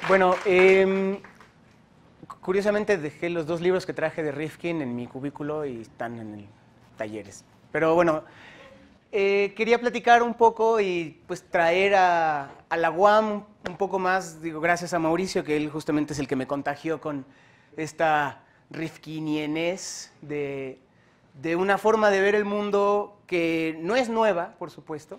Bueno, curiosamente dejé los dos libros que traje de Rifkin en mi cubículo y están en el talleres. Pero bueno, quería platicar un poco y pues traer a la UAM un poco más, digo, gracias a Mauricio, que él justamente es el que me contagió con esta rifkinienez de una forma de ver el mundo que no es nueva, por supuesto,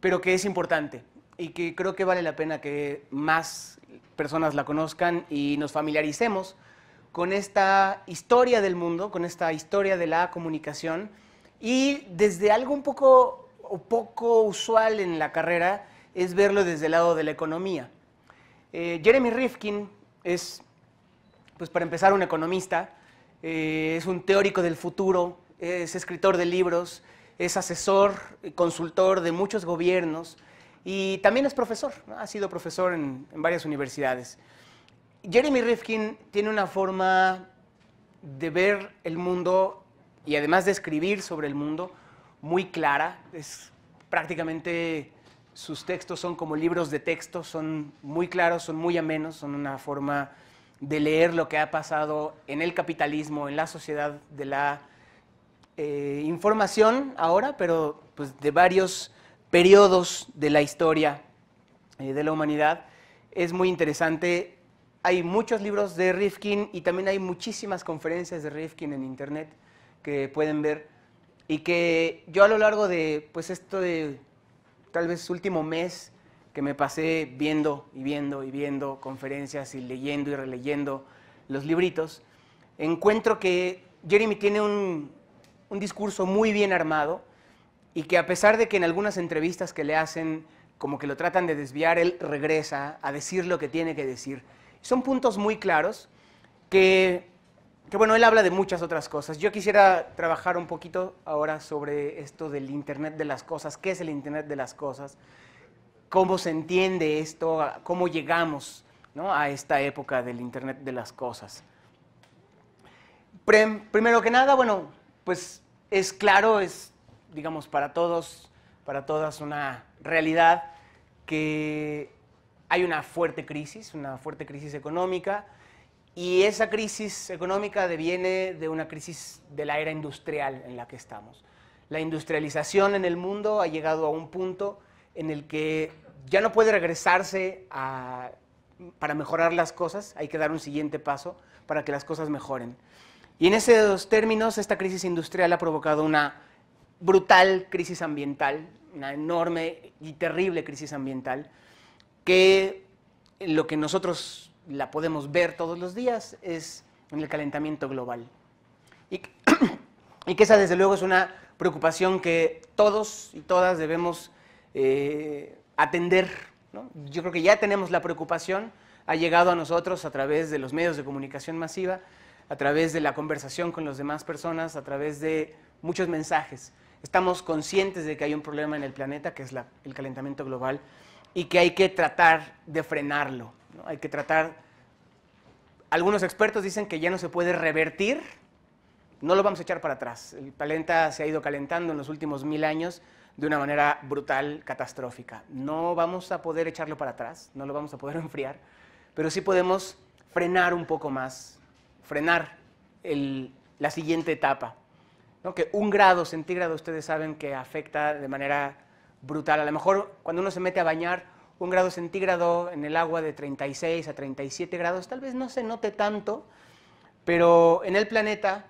pero que es importante y que creo que vale la pena que más personas la conozcan y nos familiaricemos con esta historia del mundo, con esta historia de la comunicación y desde algo un poco o poco usual en la carrera es verlo desde el lado de la economía. Jeremy Rifkin es, pues para empezar, un economista, es un teórico del futuro, es escritor de libros, es asesor, consultor de muchos gobiernos y también es profesor, ¿no? Ha sido profesor en varias universidades. Jeremy Rifkin tiene una forma de ver el mundo y además de escribir sobre el mundo muy clara. Prácticamente sus textos son como libros de texto, son muy claros, son muy amenos, son una forma de leer lo que ha pasado en el capitalismo, en la sociedad de la información ahora, pero pues de varios periodos de la historia de la humanidad. Es muy interesante. Hay muchos libros de Rifkin y también hay muchísimas conferencias de Rifkin en internet que pueden ver y que yo a lo largo de pues esto de tal vez último mes que me pasé viendo y viendo y viendo conferencias y leyendo y releyendo los libritos, encuentro que Jeremy tiene un discurso muy bien armado y que a pesar de que en algunas entrevistas que le hacen como que lo tratan de desviar, él regresa a decir lo que tiene que decir. Son puntos muy claros que bueno, él habla de muchas otras cosas. Yo quisiera trabajar un poquito ahora sobre esto del Internet de las cosas. ¿Qué es el Internet de las cosas? ¿Cómo se entiende esto? ¿Cómo llegamos, ¿no?, a esta época del Internet de las cosas? Primero que nada, bueno, pues es claro, es, digamos, para todos, para todas una realidad que hay una fuerte crisis económica, y esa crisis económica deviene de una crisis de la era industrial en la que estamos. La industrialización en el mundo ha llegado a un punto en el que ya no puede regresarse para mejorar las cosas, hay que dar un siguiente paso para que las cosas mejoren. Y en esos términos, esta crisis industrial ha provocado una brutal crisis ambiental, una enorme y terrible crisis ambiental, que lo que nosotros la podemos ver todos los días es en el calentamiento global. Y que esa, desde luego, es una preocupación que todos y todas debemos atender, ¿no? Yo creo que ya tenemos la preocupación, ha llegado a nosotros a través de los medios de comunicación masiva, a través de la conversación con las demás personas, a través de muchos mensajes. Estamos conscientes de que hay un problema en el planeta, que es el calentamiento global, y que hay que tratar de frenarlo, ¿no? Hay que tratar, algunos expertos dicen que ya no se puede revertir, no lo vamos a echar para atrás. El planeta se ha ido calentando en los últimos 1000 años de una manera brutal, catastrófica. No vamos a poder echarlo para atrás, no lo vamos a poder enfriar, pero sí podemos frenar un poco más, frenar la siguiente etapa, ¿no? Que 1 grado centígrado, ustedes saben que afecta de manera brutal. A lo mejor cuando uno se mete a bañar, 1 grado centígrado en el agua de 36 a 37 grados, tal vez no se note tanto, pero en el planeta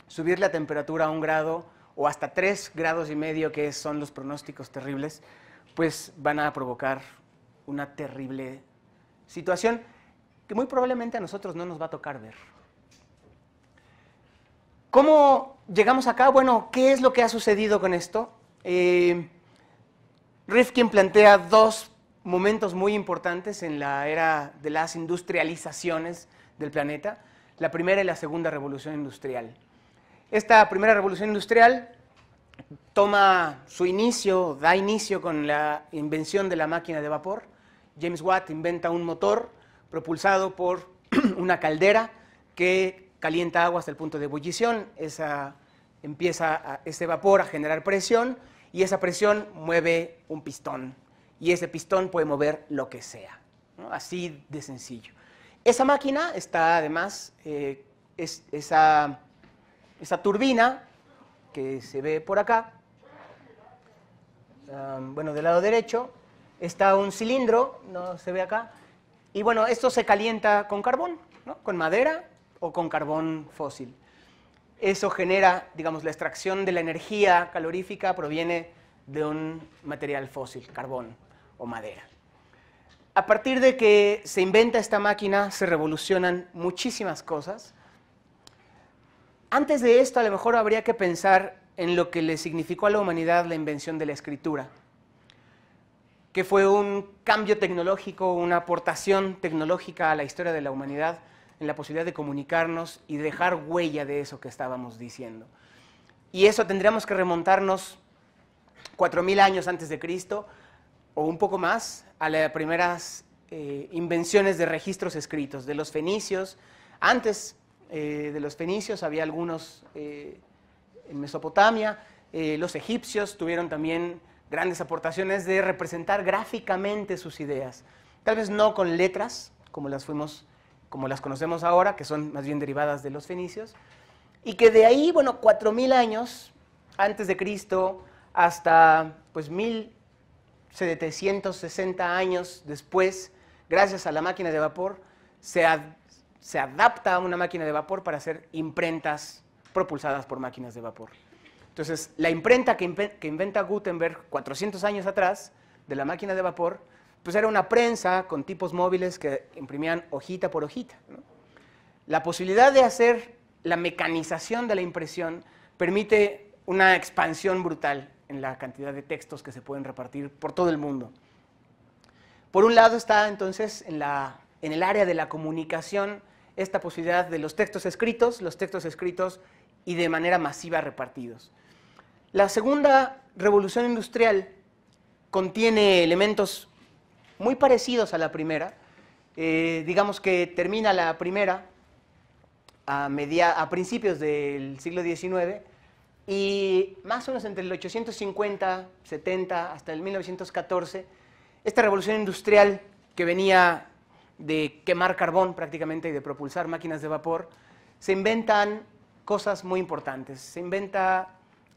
subir la temperatura a 1 grado o hasta 3,5 grados, que son los pronósticos terribles, pues van a provocar una terrible situación que muy probablemente a nosotros no nos va a tocar ver. ¿Cómo llegamos acá? Bueno, ¿qué es lo que ha sucedido con esto? Rifkin plantea 2 momentos muy importantes en la era de las industrializaciones del planeta, la primera y la segunda revolución industrial. Esta primera revolución industrial toma su inicio, da inicio con la invención de la máquina de vapor. James Watt inventa un motor propulsado por una caldera que calienta agua hasta el punto de ebullición. Empieza ese vapor a generar presión y esa presión mueve un pistón y ese pistón puede mover lo que sea. ¿no? Así de sencillo. Esa máquina está además, esa turbina que se ve por acá, bueno, del lado derecho, está un cilindro, no se ve acá, y bueno, esto se calienta con carbón, ¿no? Con madera o con carbón fósil. Eso genera, digamos, la extracción de la energía calorífica proviene de un material fósil, carbón o madera. A partir de que se inventa esta máquina, se revolucionan muchísimas cosas. Antes de esto, a lo mejor habría que pensar en lo que le significó a la humanidad la invención de la escritura, que fue un cambio tecnológico, una aportación tecnológica a la historia de la humanidad, en la posibilidad de comunicarnos y dejar huella de eso que estábamos diciendo. Y eso tendríamos que remontarnos 4000 años antes de Cristo, o un poco más, a las primeras invenciones de registros escritos, de los fenicios. Antes de los fenicios había algunos en Mesopotamia, los egipcios tuvieron también grandes aportaciones de representar gráficamente sus ideas, tal vez no con letras, como las conocemos ahora, que son más bien derivadas de los fenicios, y que de ahí, bueno, 4000 años antes de Cristo hasta pues 1760 años después, gracias a la máquina de vapor, se adapta a una máquina de vapor para hacer imprentas propulsadas por máquinas de vapor. Entonces, la imprenta que inventa Gutenberg 400 años atrás, de la máquina de vapor, pues era una prensa con tipos móviles que imprimían hojita por hojita, ¿no? La posibilidad de hacer la mecanización de la impresión permite una expansión brutal en la cantidad de textos que se pueden repartir por todo el mundo. Por un lado está entonces en el área de la comunicación esta posibilidad de los textos escritos y de manera masiva repartidos. La segunda revolución industrial contiene elementos muy parecidos a la primera. Digamos que termina la primera a principios del siglo XIX y más o menos entre el 850, 70 hasta el 1914, esta revolución industrial que venía de quemar carbón prácticamente y de propulsar máquinas de vapor, se inventan cosas muy importantes. Se inventa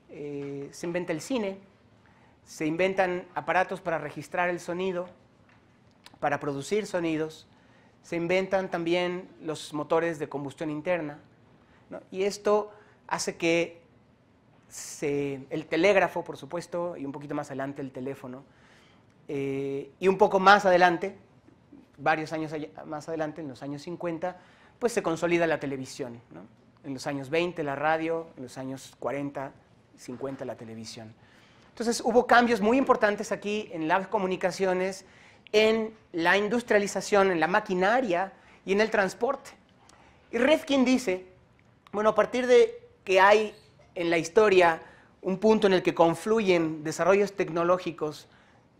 el cine, se inventan aparatos para registrar el sonido, para producir sonidos, se inventan también los motores de combustión interna, ¿no? Y esto hace que el telégrafo, por supuesto, y un poquito más adelante el teléfono, y un poco más adelante, varios años más adelante, en los años 50, pues se consolida la televisión, ¿no? En los años 20 la radio, en los años 40, 50 la televisión. Entonces hubo cambios muy importantes aquí en las comunicaciones, en la industrialización, en la maquinaria y en el transporte. Y Rifkin dice, bueno, a partir de que hay en la historia un punto en el que confluyen desarrollos tecnológicos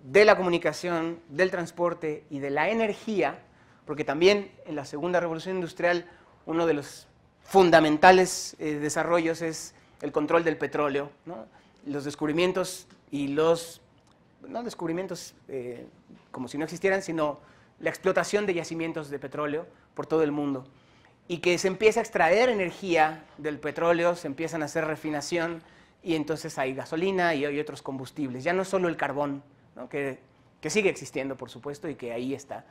de la comunicación, del transporte y de la energía, porque también en la segunda revolución industrial uno de los fundamentales desarrollos es el control del petróleo, ¿no? Los descubrimientos y no descubrimientos como si no existieran, sino la explotación de yacimientos de petróleo por todo el mundo. Y que se empieza a extraer energía del petróleo, se empiezan a hacer refinación y entonces hay gasolina y hay otros combustibles. Ya no solo el carbón, ¿no? que sigue existiendo, por supuesto, y que ahí está.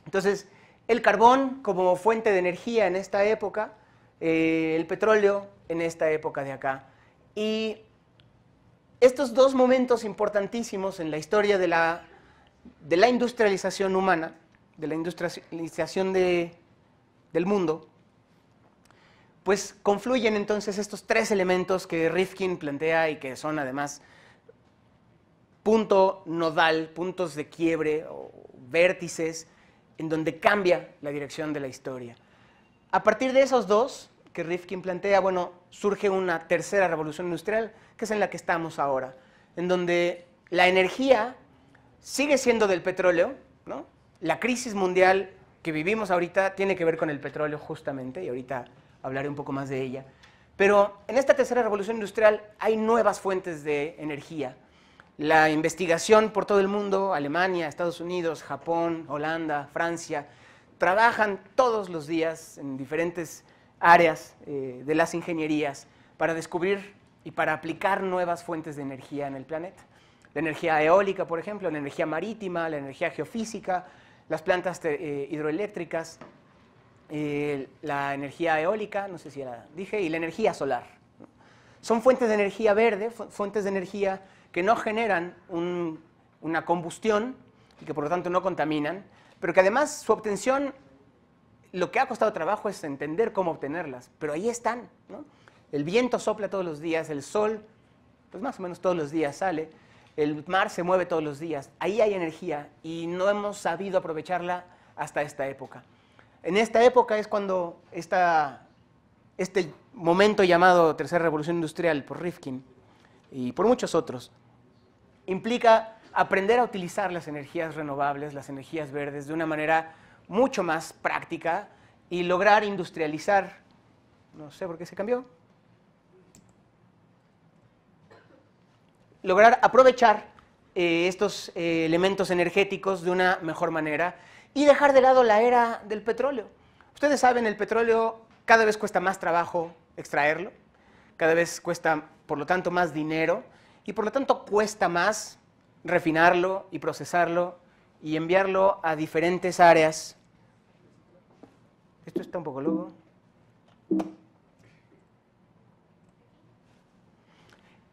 Entonces, el carbón como fuente de energía en esta época, el petróleo en esta época de acá. Y estos dos momentos importantísimos en la historia de la industrialización humana, de la industrialización del mundo, pues confluyen entonces estos tres elementos que Rifkin plantea y que son además punto nodal, puntos de quiebre o vértices en donde cambia la dirección de la historia. A partir de esos dos que Rifkin plantea, bueno, surge una tercera revolución industrial, que es en la que estamos ahora, en donde la energía sigue siendo del petróleo, ¿no? La crisis mundial que vivimos ahorita tiene que ver con el petróleo justamente, y ahorita hablaré un poco más de ella. Pero en esta tercera revolución industrial hay nuevas fuentes de energía. La investigación por todo el mundo, Alemania, Estados Unidos, Japón, Holanda, Francia, trabajan todos los días en diferentes áreas de las ingenierías para descubrir y para aplicar nuevas fuentes de energía en el planeta. La energía eólica, por ejemplo, la energía marítima, la energía geofísica, las plantas hidroeléctricas, la energía eólica, no sé si ya la dije, y la energía solar. Son fuentes de energía verde, fuentes de energía que no generan una combustión y que por lo tanto no contaminan, pero que además su obtención, lo que ha costado trabajo es entender cómo obtenerlas, pero ahí están, ¿no? El viento sopla todos los días, el sol, pues más o menos todos los días sale, el mar se mueve todos los días, ahí hay energía y no hemos sabido aprovecharla hasta esta época. En esta época es cuando este momento llamado Tercera Revolución Industrial por Rifkin y por muchos otros, implica aprender a utilizar las energías renovables, las energías verdes, de una manera mucho más práctica y lograr industrializar, no sé por qué se cambió, lograr aprovechar estos elementos energéticos de una mejor manera y dejar de lado la era del petróleo. Ustedes saben, el petróleo cada vez cuesta más trabajo extraerlo, cada vez cuesta, por lo tanto, más dinero y por lo tanto cuesta más refinarlo y procesarlo y enviarlo a diferentes áreas. Esto está un poco loco.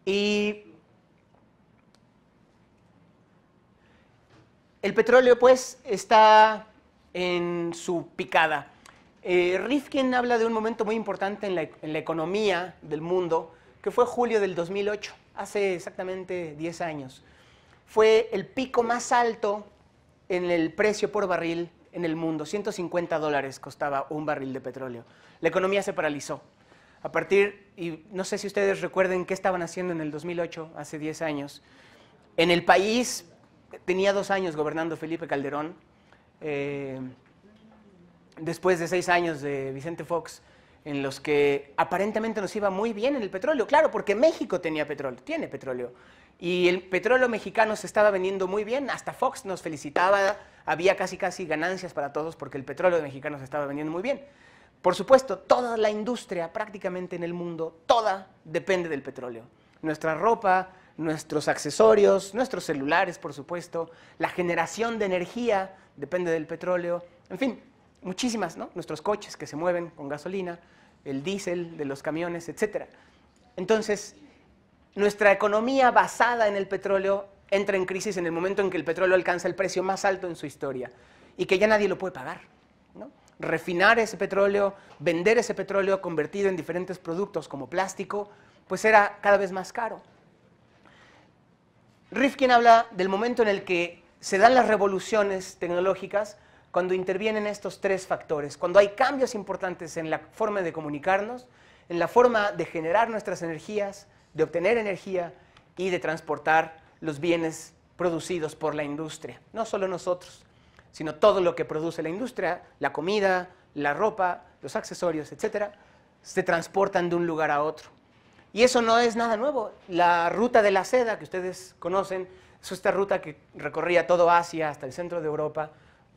Y el petróleo, pues, está en su picada. Rifkin habla de un momento muy importante en la economía del mundo, que fue julio del 2008, hace exactamente 10 años. Fue el pico más alto en el precio por barril en el mundo. $150 costaba un barril de petróleo. La economía se paralizó. A partir, y no sé si ustedes recuerden qué estaban haciendo en el 2008, hace 10 años. En el país tenía 2 años gobernando Felipe Calderón. Después de 6 años de Vicente Fox, en los que aparentemente nos iba muy bien en el petróleo. Claro, porque México tenía petróleo, tiene petróleo. Y el petróleo mexicano se estaba vendiendo muy bien, hasta Fox nos felicitaba, había casi ganancias para todos porque el petróleo mexicano se estaba vendiendo muy bien. Por supuesto, toda la industria prácticamente en el mundo, toda depende del petróleo. Nuestra ropa, nuestros accesorios, nuestros celulares, por supuesto, la generación de energía depende del petróleo, en fin, muchísimas, ¿no? Nuestros coches que se mueven con gasolina, el diésel de los camiones, etc. Entonces, nuestra economía basada en el petróleo entra en crisis en el momento en que el petróleo alcanza el precio más alto en su historia y que ya nadie lo puede pagar, ¿no? Refinar ese petróleo, vender ese petróleo convertido en diferentes productos como plástico, pues era cada vez más caro. Rifkin habla del momento en el que se dan las revoluciones tecnológicas cuando intervienen estos 3 factores, cuando hay cambios importantes en la forma de comunicarnos, en la forma de generar nuestras energías, de obtener energía y de transportar los bienes producidos por la industria. No solo nosotros, sino todo lo que produce la industria, la comida, la ropa, los accesorios, etc., se transportan de un lugar a otro. Y eso no es nada nuevo. La ruta de la seda que ustedes conocen es esta ruta que recorría todo Asia hasta el centro de Europa,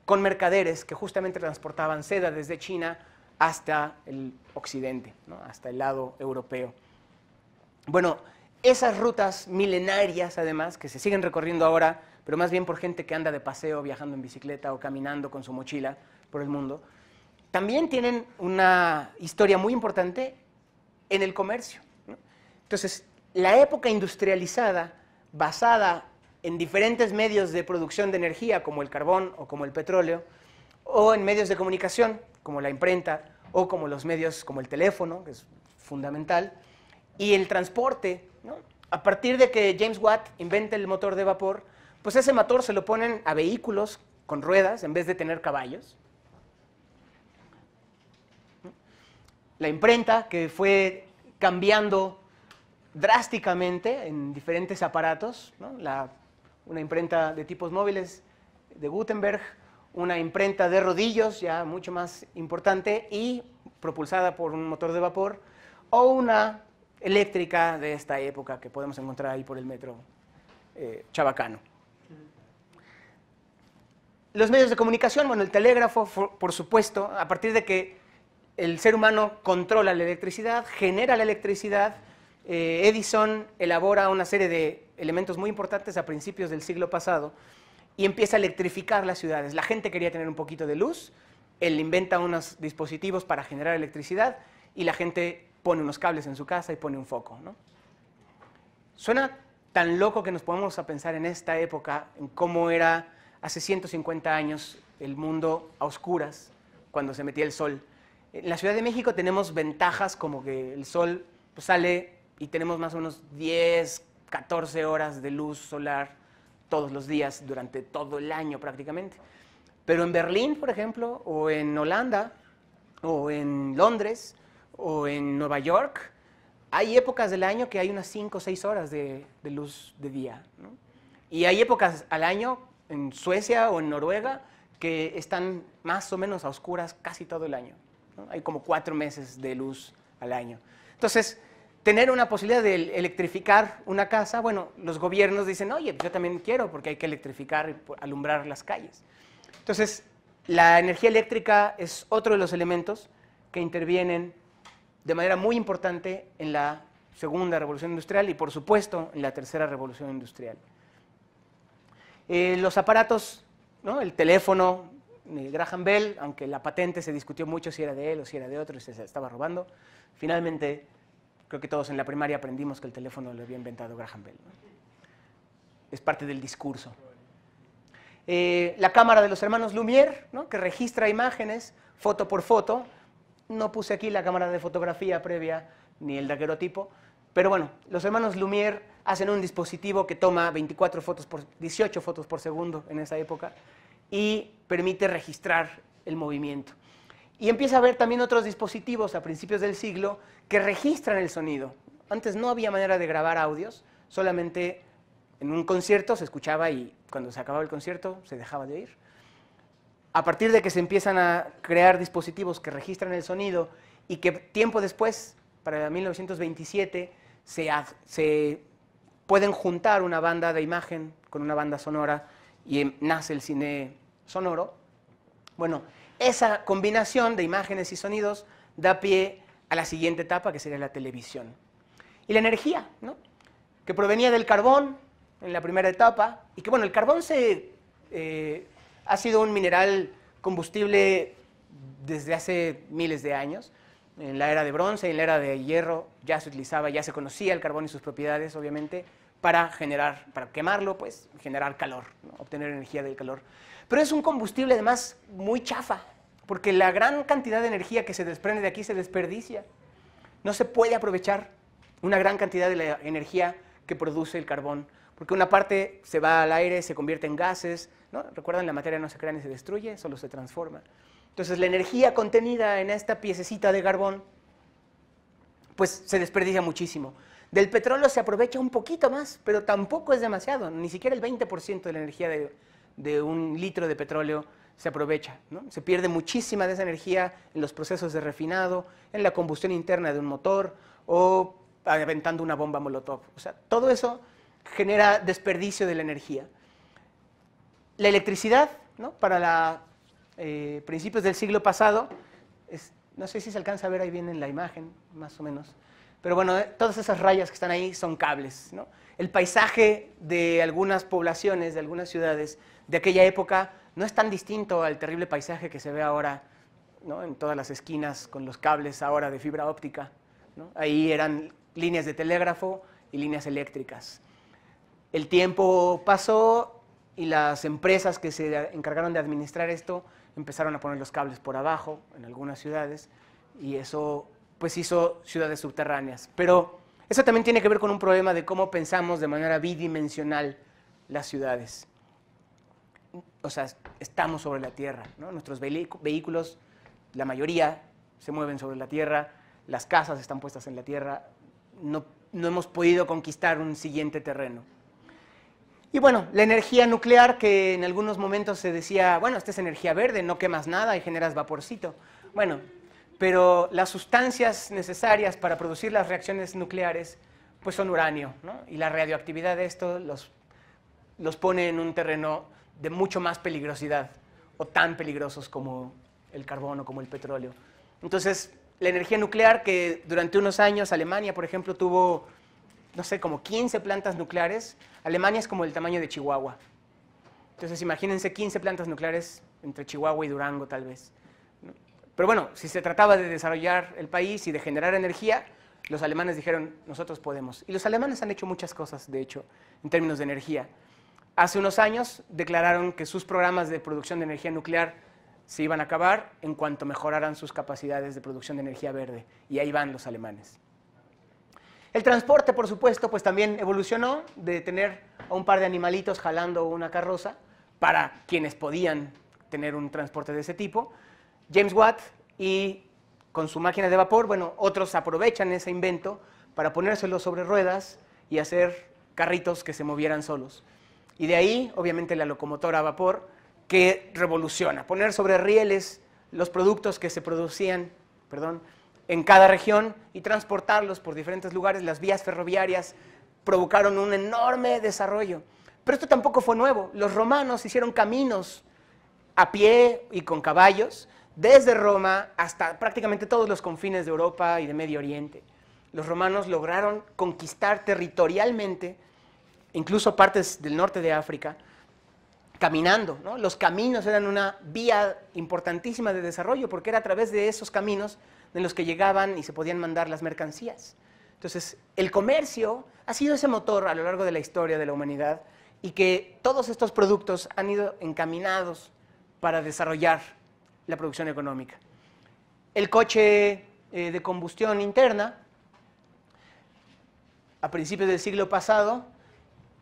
con mercaderes que justamente transportaban seda desde China hasta el occidente, ¿no? Hasta el lado europeo. Bueno, esas rutas milenarias, además, que se siguen recorriendo ahora, pero más bien por gente que anda de paseo, viajando en bicicleta o caminando con su mochila por el mundo, también tienen una historia muy importante en el comercio, ¿no? Entonces, la época industrializada, basada en diferentes medios de producción de energía, como el carbón o como el petróleo, o en medios de comunicación, como la imprenta, o como los medios como el teléfono, que es fundamental, y el transporte, ¿no? A partir de que James Watt inventa el motor de vapor, pues ese motor se lo ponen a vehículos con ruedas en vez de tener caballos. La imprenta, que fue cambiando drásticamente en diferentes aparatos, ¿no? Una imprenta de tipos móviles de Gutenberg, una imprenta de rodillos ya mucho más importante y propulsada por un motor de vapor, o una eléctrica de esta época que podemos encontrar ahí por el metro chabacano. Los medios de comunicación, bueno, el telégrafo, por supuesto, a partir de que el ser humano controla la electricidad, genera la electricidad, Edison elabora una serie de elementos muy importantes a principios del siglo pasado y empieza a electrificar las ciudades. La gente quería tener un poquito de luz, él inventa unos dispositivos para generar electricidad y la gente pone unos cables en su casa y pone un foco, ¿no? Suena tan loco que nos ponemos a pensar en esta época, en cómo era hace 150 años el mundo a oscuras cuando se metía el sol. En la Ciudad de México tenemos ventajas como que el sol pues, sale y tenemos más o menos 10, 14 horas de luz solar todos los días durante todo el año prácticamente. Pero en Berlín, por ejemplo, o en Holanda, o en Londres, o en Nueva York, hay épocas del año que hay unas 5 o 6 horas de luz de día, ¿no? Y hay épocas al año en Suecia o en Noruega que están más o menos a oscuras casi todo el año, ¿no? Hay como 4 meses de luz al año. Entonces, tener una posibilidad de electrificar una casa, bueno, los gobiernos dicen, oye, yo también quiero porque hay que electrificar y alumbrar las calles. Entonces, la energía eléctrica es otro de los elementos que intervienen de manera muy importante en la segunda revolución industrial y, por supuesto, en la tercera revolución industrial. Los aparatos, ¿no? El teléfono, Graham Bell, aunque la patente se discutió mucho si era de él o si era de otro y se estaba robando, finalmente creo que todos en la primaria aprendimos que el teléfono lo había inventado Graham Bell, ¿no? Es parte del discurso. La cámara de los hermanos Lumière, ¿no? Que registra imágenes foto por foto. No puse aquí la cámara de fotografía previa ni el daguerrotipo, pero bueno, los hermanos Lumière hacen un dispositivo que toma 18 fotos por segundo en esa época y permite registrar el movimiento. Y empieza a haber también otros dispositivos a principios del siglo que registran el sonido. Antes no había manera de grabar audios, solamente en un concierto se escuchaba y cuando se acababa el concierto se dejaba de oír. A partir de que se empiezan a crear dispositivos que registran el sonido y que tiempo después, para 1927, se pueden juntar una banda de imagen con una banda sonora y nace el cine sonoro. Bueno, esa combinación de imágenes y sonidos da pie a la siguiente etapa, que sería la televisión. Y la energía, ¿no? Que provenía del carbón en la primera etapa, y que bueno, el carbón ha sido un mineral combustible desde hace miles de años. En la era de bronce y en la era de hierro ya se utilizaba, ya se conocía el carbón y sus propiedades, obviamente, para quemarlo, pues, generar calor, ¿no? Obtener energía del calor. Pero es un combustible, además, muy chafa, porque la gran cantidad de energía que se desprende de aquí se desperdicia. No se puede aprovechar una gran cantidad de la energía que produce el carbón, porque una parte se va al aire, se convierte en gases, ¿no? Recuerdan, la materia no se crea ni se destruye, solo se transforma. Entonces, la energía contenida en esta piececita de carbón, pues se desperdicia muchísimo. Del petróleo se aprovecha un poquito más, pero tampoco es demasiado, ni siquiera el 20% de la energía de un litro de petróleo se aprovecha, ¿no? Se pierde muchísima de esa energía en los procesos de refinado, en la combustión interna de un motor o aventando una bomba molotov. O sea, todo eso genera desperdicio de la energía. La electricidad, ¿no? Para principios del siglo pasado, no sé si se alcanza a ver ahí bien en la imagen, más o menos, pero bueno, todas esas rayas que están ahí son cables, ¿no? El paisaje de algunas poblaciones, de algunas ciudades de aquella época no es tan distinto al terrible paisaje que se ve ahora, ¿no? En todas las esquinas con los cables ahora de fibra óptica, ¿no? Ahí eran líneas de telégrafo y líneas eléctricas. El tiempo pasó y las empresas que se encargaron de administrar esto empezaron a poner los cables por abajo en algunas ciudades y eso pues hizo ciudades subterráneas. Pero eso también tiene que ver con un problema de cómo pensamos de manera bidimensional las ciudades. O sea, estamos sobre la Tierra, ¿no? Nuestros vehículos, la mayoría, se mueven sobre la Tierra, las casas están puestas en la Tierra, no hemos podido conquistar un siguiente terreno. Y bueno, la energía nuclear, que en algunos momentos se decía, bueno, esta es energía verde, no quemas nada y generas vaporcito. Bueno, pero las sustancias necesarias para producir las reacciones nucleares pues son uranio, ¿no? Y la radioactividad de esto, los los pone en un terreno de mucho más peligrosidad o tan peligrosos como el carbón o como el petróleo. Entonces, la energía nuclear, que durante unos años Alemania, por ejemplo, tuvo, no sé, como 15 plantas nucleares. Alemania es como el tamaño de Chihuahua. Entonces, imagínense 15 plantas nucleares entre Chihuahua y Durango, tal vez. Pero bueno, si se trataba de desarrollar el país y de generar energía, los alemanes dijeron, nosotros podemos. Y los alemanes han hecho muchas cosas, de hecho, en términos de energía. Hace unos años declararon que sus programas de producción de energía nuclear se iban a acabar en cuanto mejoraran sus capacidades de producción de energía verde. Y ahí van los alemanes. El transporte, por supuesto, pues también evolucionó de tener a un par de animalitos jalando una carroza para quienes podían tener un transporte de ese tipo. James Watt y con su máquina de vapor, bueno, otros aprovechan ese invento para ponérselo sobre ruedas y hacer carritos que se movieran solos. Y de ahí, obviamente, la locomotora a vapor, que revoluciona, poner sobre rieles los productos que se producían, en cada región y transportarlos por diferentes lugares. Las vías ferroviarias provocaron un enorme desarrollo. Pero esto tampoco fue nuevo. Los romanos hicieron caminos a pie y con caballos, desde Roma hasta prácticamente todos los confines de Europa y de Medio Oriente. Los romanos lograron conquistar territorialmente, incluso partes del norte de África, caminando, ¿no? Los caminos eran una vía importantísima de desarrollo, porque era a través de esos caminos en los que llegaban y se podían mandar las mercancías. Entonces, el comercio ha sido ese motor a lo largo de la historia de la humanidad, y que todos estos productos han ido encaminados para desarrollar la producción económica. El coche de combustión interna, a principios del siglo pasado,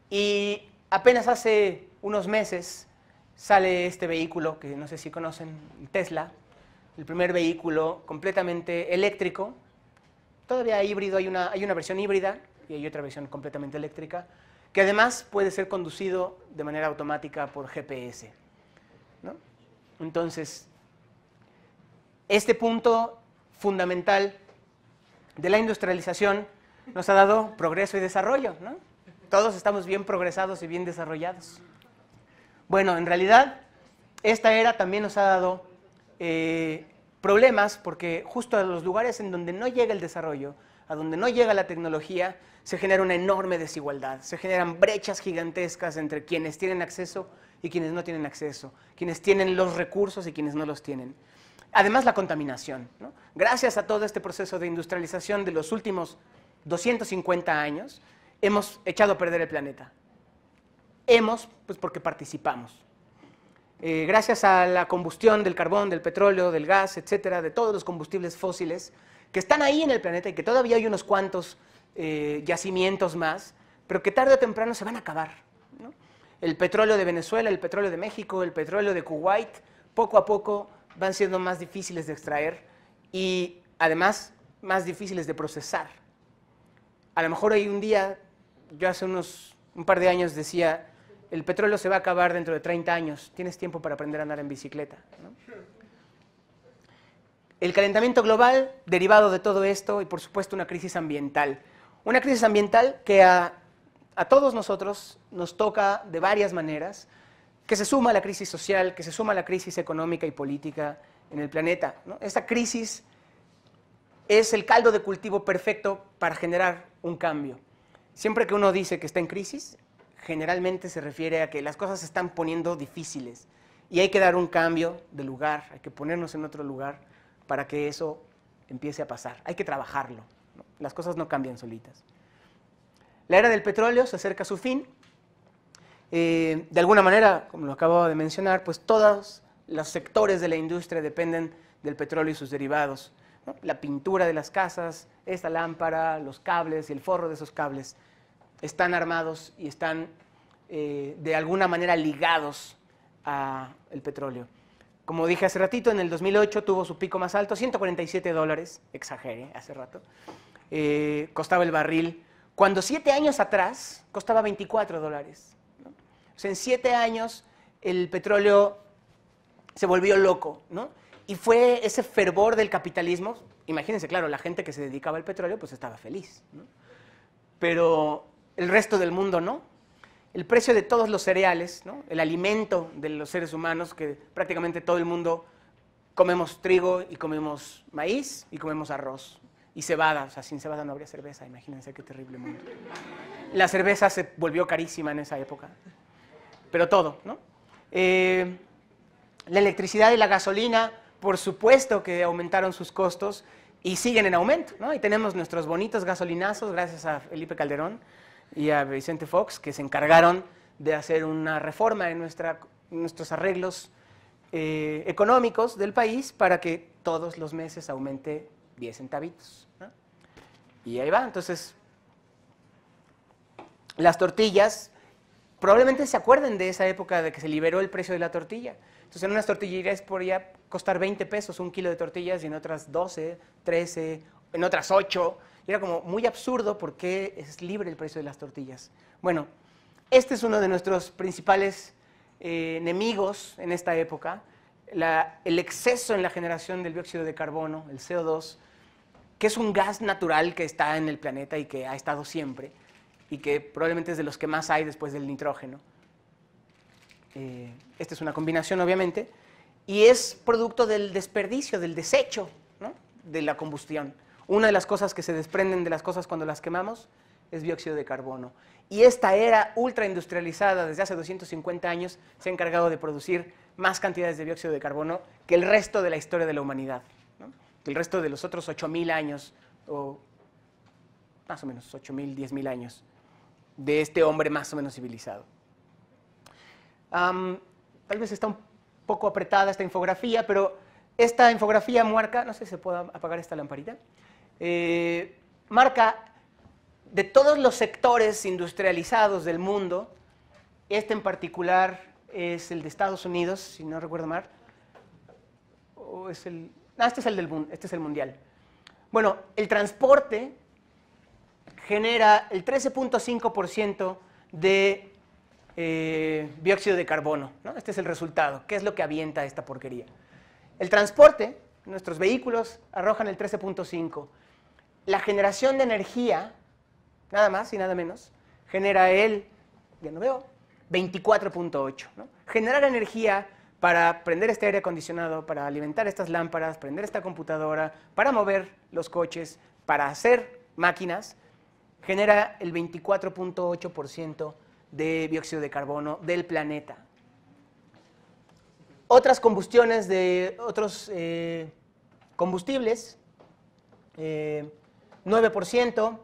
y apenas hace unos meses sale este vehículo, que no sé si conocen, el Tesla, el primer vehículo completamente eléctrico. Todavía híbrido, hay una versión híbrida y hay otra versión completamente eléctrica, que además puede ser conducido de manera automática por GPS, ¿no? Entonces, este punto fundamental de la industrialización nos ha dado progreso y desarrollo, ¿no? Todos estamos bien progresados y bien desarrollados. Bueno, en realidad, esta era también nos ha dado problemas, porque justo a los lugares en donde no llega el desarrollo, a donde no llega la tecnología, se genera una enorme desigualdad, se generan brechas gigantescas entre quienes tienen acceso y quienes no tienen acceso, quienes tienen los recursos y quienes no los tienen. Además, la contaminación, ¿no? Gracias a todo este proceso de industrialización de los últimos 250 años, hemos echado a perder el planeta. Pues porque participamos. Gracias a la combustión del carbón, del petróleo, del gas, etcétera, de todos los combustibles fósiles que están ahí en el planeta y que todavía hay unos cuantos yacimientos más, pero que tarde o temprano se van a acabar, ¿no? El petróleo de Venezuela, el petróleo de México, el petróleo de Kuwait, poco a poco van siendo más difíciles de extraer y además más difíciles de procesar. A lo mejor hoy un día, yo hace un par de años decía, el petróleo se va a acabar dentro de 30 años, tienes tiempo para aprender a andar en bicicleta, ¿no? El calentamiento global derivado de todo esto y por supuesto una crisis ambiental. Una crisis ambiental que a todos nosotros nos toca de varias maneras, que se suma a la crisis social, que se suma a la crisis económica y política en el planeta, ¿no? Esta crisis es el caldo de cultivo perfecto para generar un cambio. Siempre que uno dice que está en crisis, generalmente se refiere a que las cosas se están poniendo difíciles y hay que dar un cambio de lugar, hay que ponernos en otro lugar para que eso empiece a pasar. Hay que trabajarlo, ¿no? Las cosas no cambian solitas. La era del petróleo se acerca a su fin. De alguna manera, como lo acabo de mencionar, pues todos los sectores de la industria dependen del petróleo y sus derivados, ¿no? La pintura de las casas, esta lámpara, los cables y el forro de esos cables están armados y están de alguna manera ligados al petróleo. Como dije hace ratito, en el 2008 tuvo su pico más alto, $147, exageré hace rato, costaba el barril, cuando 7 años atrás costaba $24, ¿no? O sea, en 7 años el petróleo se volvió loco, ¿no? Y fue ese fervor del capitalismo. Imagínense, claro, la gente que se dedicaba al petróleo pues estaba feliz, ¿no? Pero el resto del mundo no. el precio de todos los cereales, ¿no? El alimento de los seres humanos, que prácticamente todo el mundo comemos trigo y comemos maíz y comemos arroz y cebada. O sea, sin cebada no habría cerveza, imagínense qué terrible mundo. La cerveza se volvió carísima en esa época, pero todo, ¿no? La electricidad y la gasolina, por supuesto que aumentaron sus costos y siguen en aumento, ¿no? Y tenemos nuestros bonitos gasolinazos, gracias a Felipe Calderón y a Vicente Fox, que se encargaron de hacer una reforma en nuestros arreglos económicos del país para que todos los meses aumente 10 centavitos, ¿no? Y ahí va. Entonces, las tortillas, probablemente se acuerden de esa época de que se liberó el precio de la tortilla. Entonces, en unas tortillerías podría costar 20 pesos un kilo de tortillas y en otras 12, 13, en otras 8. Y era como muy absurdo porque es libre el precio de las tortillas. Bueno, este es uno de nuestros principales enemigos en esta época, el exceso en la generación del dióxido de carbono, el CO2, que es un gas natural que está en el planeta y que ha estado siempre, y que probablemente es de los que más hay después del nitrógeno. Esta es una combinación, obviamente, y es producto del desperdicio, del desecho, ¿no? De la combustión. Una de las cosas que se desprenden de las cosas cuando las quemamos es dióxido de carbono. Y esta era ultra industrializada desde hace 250 años se ha encargado de producir más cantidades de dióxido de carbono que el resto de la historia de la humanidad, ¿no? Que el resto de los otros 8.000 años, o más o menos 8.000, 10.000 años, de este hombre más o menos civilizado. Tal vez está un poco apretada esta infografía, pero esta infografía marca, no sé si se puede apagar esta lamparita, marca de todos los sectores industrializados del mundo, este en particular es el de Estados Unidos, si no recuerdo mal, o es el, este es el mundial. Bueno, el transporte genera el 13.5% de dióxido de carbono, ¿no? Este es el resultado. ¿Qué es lo que avienta esta porquería? El transporte, nuestros vehículos arrojan el 13.5%. La generación de energía, nada más y nada menos, genera el, ya no veo, 24.8%, ¿no? Generar energía para prender este aire acondicionado, para alimentar estas lámparas, prender esta computadora, para mover los coches, para hacer máquinas, genera el 24.8% de dióxido de carbono del planeta. Otras combustiones de otros combustibles, 9%.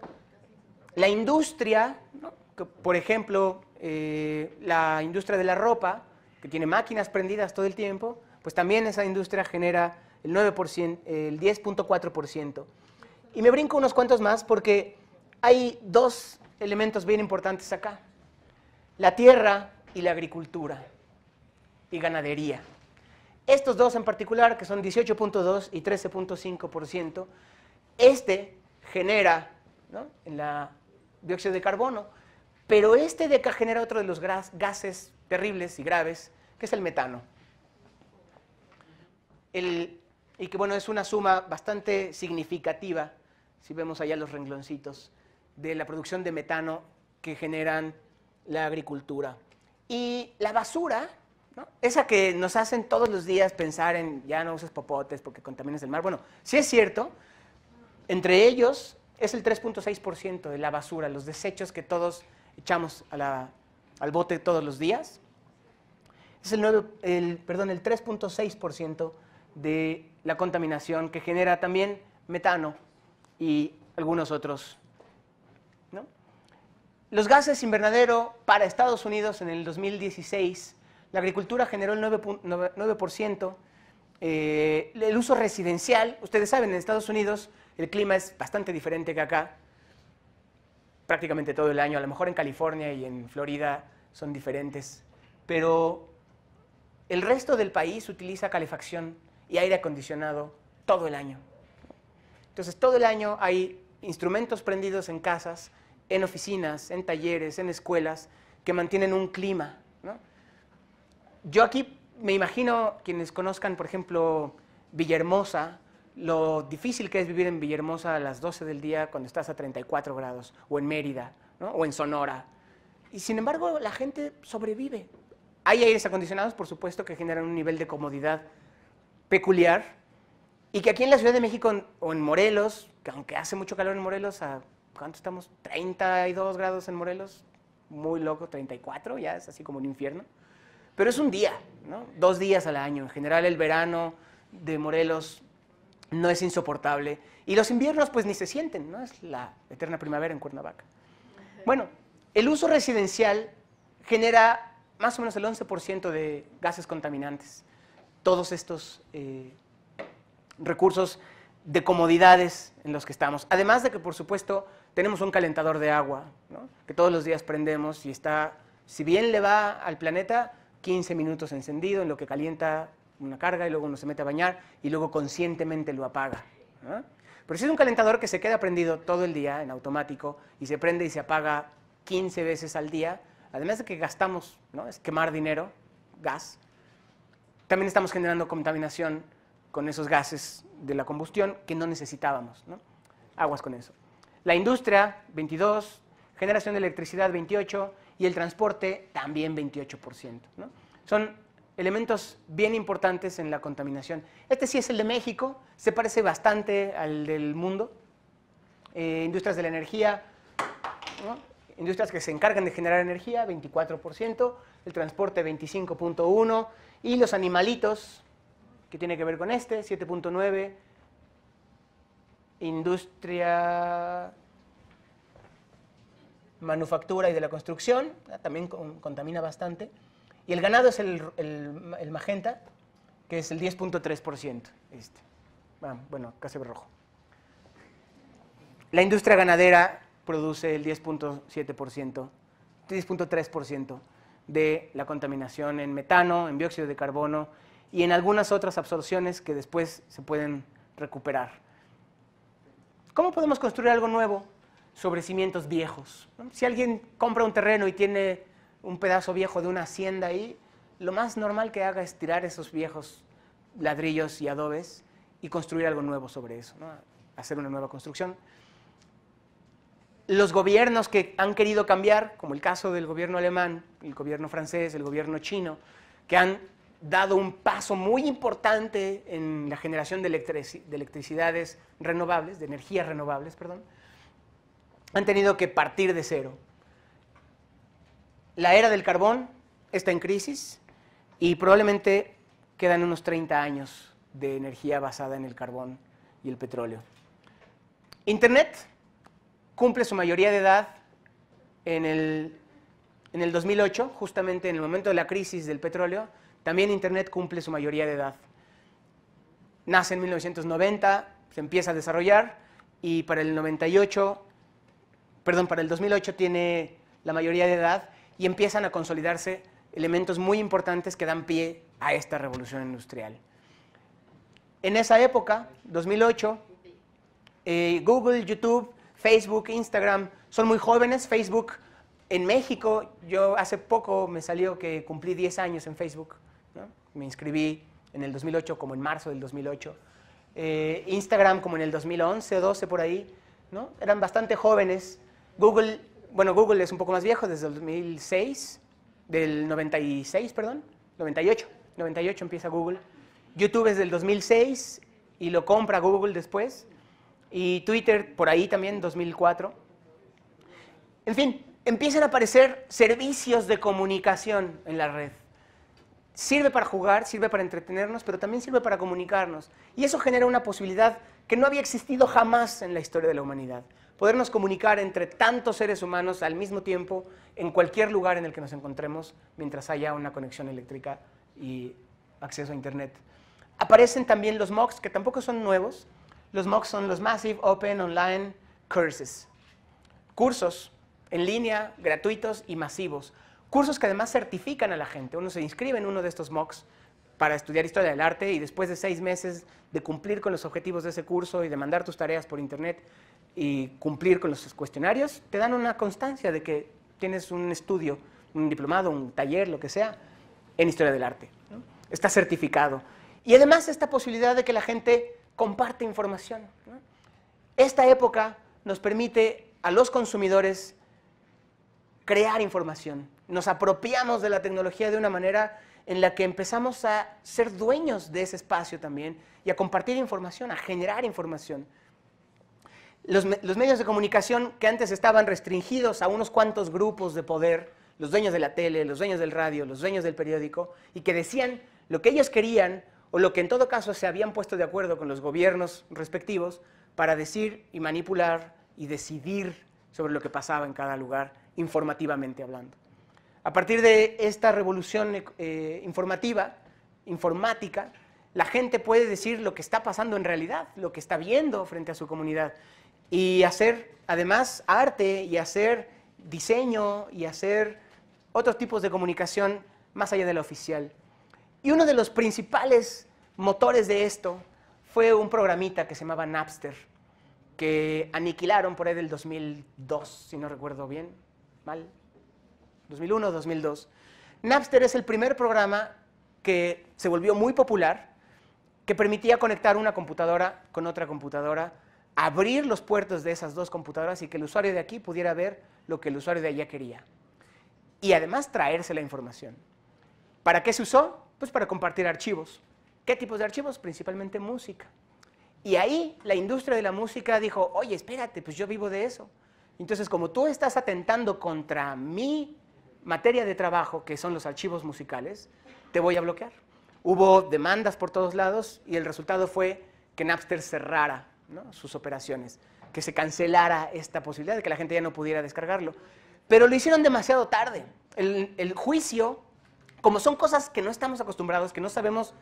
La industria, ¿no? Por ejemplo, la industria de la ropa, que tiene máquinas prendidas todo el tiempo, pues también esa industria genera el 9%, el 10.4%. Y me brinco unos cuantos más porque hay dos elementos bien importantes acá. La tierra y la agricultura y ganadería. Estos dos en particular, que son 18.2 y 13.5%, este genera, ¿no?, en la dióxido de carbono, pero este genera otro de los gases terribles y graves, que es el metano. Y que, bueno, es una suma bastante significativa, si vemos allá los rengloncitos, de la producción de metano que generan la agricultura. Y la basura, ¿no?, esa que nos hacen todos los días pensar en ya no uses popotes porque contaminas el mar. Bueno, sí es cierto, entre ellos es el 3.6% de la basura, los desechos que todos echamos al bote todos los días. Es el 3.6% de la contaminación que genera también metano y algunos otros, ¿no? Los gases invernadero para Estados Unidos en el 2016, la agricultura generó el 9%, el uso residencial, ustedes saben, en Estados Unidos el clima es bastante diferente que acá, prácticamente todo el año, a lo mejor en California y en Florida son diferentes, pero el resto del país utiliza calefacción y aire acondicionado todo el año. Entonces, todo el año hay instrumentos prendidos en casas, en oficinas, en talleres, en escuelas, que mantienen un clima, ¿no? Yo aquí me imagino, quienes conozcan, por ejemplo, Villahermosa, lo difícil que es vivir en Villahermosa a las 12 del día cuando estás a 34 grados, o en Mérida, ¿no?, o en Sonora. y sin embargo la gente sobrevive. Hay aires acondicionados, por supuesto, que generan un nivel de comodidad peculiar, y que aquí en la Ciudad de México o en Morelos, que aunque hace mucho calor en Morelos, ¿a cuánto estamos? 32 grados en Morelos, muy loco, 34, ya es así como un infierno. Pero es un día, ¿no? 2 días al año. En general el verano de Morelos no es insoportable. Y los inviernos pues ni se sienten, ¿no? Es la eterna primavera en Cuernavaca. Bueno, el uso residencial genera más o menos el 11% de gases contaminantes. Todos estos recursos de comodidades en los que estamos. Además de que, por supuesto, tenemos un calentador de agua, ¿no? Que todos los días prendemos y está, si bien le va al planeta, 15 minutos encendido en lo que calienta una carga y luego uno se mete a bañar y luego conscientemente lo apaga, ¿no? Pero si es un calentador que se queda prendido todo el día en automático y se prende y se apaga 15 veces al día, además de que gastamos, ¿no? Es quemar dinero, gas, también estamos generando contaminación con esos gases de la combustión que no necesitábamos, ¿no? Aguas con eso. La industria, 22%, generación de electricidad, 28%, y el transporte, también 28%, ¿no? Son elementos bien importantes en la contaminación. Este sí es el de México, se parece bastante al del mundo. Industrias de la energía, ¿no? Industrias que se encargan de generar energía, 24%, el transporte, 25.1%, y los animalitos, que tiene que ver con este, 7.9%, industria, manufactura y de la construcción, también contamina bastante, y el ganado es el magenta, que es el 10.3%, bueno, casi rojo. La industria ganadera produce el 10.7%, 10.3% de la contaminación en metano, en dióxido de carbono y en algunas otras absorciones que después se pueden recuperar. ¿Cómo podemos construir algo nuevo sobre cimientos viejos? Si alguien compra un terreno y tiene un pedazo viejo de una hacienda ahí, lo más normal que haga es tirar esos viejos ladrillos y adobes y construir algo nuevo sobre eso, ¿no? Hacer una nueva construcción. Los gobiernos que han querido cambiar, como el caso del gobierno alemán, el gobierno francés, el gobierno chino, que han dado un paso muy importante en la generación de electricidades renovables, de energías renovables, perdón, han tenido que partir de cero. La era del carbón está en crisis y probablemente quedan unos 30 años de energía basada en el carbón y el petróleo. Internet cumple su mayoría de edad en el 2008, justamente en el momento de la crisis del petróleo. También Internet cumple su mayoría de edad. Nace en 1990, se empieza a desarrollar y para el 2008 tiene la mayoría de edad y empiezan a consolidarse elementos muy importantes que dan pie a esta revolución industrial. En esa época, 2008, Google, YouTube, Facebook, Instagram son muy jóvenes. Facebook en México, yo hace poco me salió que cumplí 10 años en Facebook, ¿no? Me inscribí en el 2008, como en marzo del 2008. Instagram como en el 2011 o 12 por ahí, ¿no? Eran bastante jóvenes. Google, bueno, Google es un poco más viejo, desde el 2006, del 96, perdón, 98 empieza Google. YouTube es del 2006 y lo compra Google después. Y Twitter por ahí también, 2004. En fin, empiezan a aparecer servicios de comunicación en la red. Sirve para jugar, sirve para entretenernos, pero también sirve para comunicarnos. Y eso genera una posibilidad que no había existido jamás en la historia de la humanidad. Podernos comunicar entre tantos seres humanos al mismo tiempo, en cualquier lugar en el que nos encontremos, mientras haya una conexión eléctrica y acceso a Internet. Aparecen también los MOOCs, que tampoco son nuevos. Los MOOCs son los Massive Open Online Courses. Cursos en línea, gratuitos y masivos. Cursos que además certifican a la gente. Uno se inscribe en uno de estos MOOCs para estudiar Historia del Arte y después de 6 meses de cumplir con los objetivos de ese curso y de mandar tus tareas por Internet y cumplir con los cuestionarios, te dan una constancia de que tienes un estudio, un diplomado, un taller, lo que sea, en Historia del Arte, ¿no? Está certificado. Y además esta posibilidad de que la gente comparte información, ¿no? Esta época nos permite a los consumidores crear información. Nos apropiamos de la tecnología de una manera en la que empezamos a ser dueños de ese espacio también y a compartir información, a generar información. Los medios de comunicación que antes estaban restringidos a unos cuantos grupos de poder, los dueños de la tele, los dueños del radio, los dueños del periódico, y que decían lo que ellos querían o lo que en todo caso se habían puesto de acuerdo con los gobiernos respectivos para decir y manipular y decidir sobre lo que pasaba en cada lugar, informativamente hablando. A partir de esta revolución informática, la gente puede decir lo que está pasando en realidad, lo que está viendo frente a su comunidad, y hacer además arte y hacer diseño y hacer otros tipos de comunicación más allá de la oficial. Y uno de los principales motores de esto fue un programita que se llamaba Napster, que aniquilaron por ahí del 2002, si no recuerdo bien, mal, 2001 o 2002. Napster es el primer programa que se volvió muy popular, que permitía conectar una computadora con otra computadora, abrir los puertos de esas dos computadoras y que el usuario de aquí pudiera ver lo que el usuario de allá quería. Y además traerse la información. ¿Para qué se usó? Pues para compartir archivos. ¿Qué tipos de archivos? Principalmente música. Y ahí la industria de la música dijo, oye, espérate, pues yo vivo de eso. Entonces, como tú estás atentando contra mi materia de trabajo, que son los archivos musicales, te voy a bloquear. Hubo demandas por todos lados y el resultado fue que Napster cerrara, ¿no?, sus operaciones, que se cancelara esta posibilidad de que la gente ya no pudiera descargarlo. Pero lo hicieron demasiado tarde. El juicio, como son cosas que no estamos acostumbrados, que no sabemos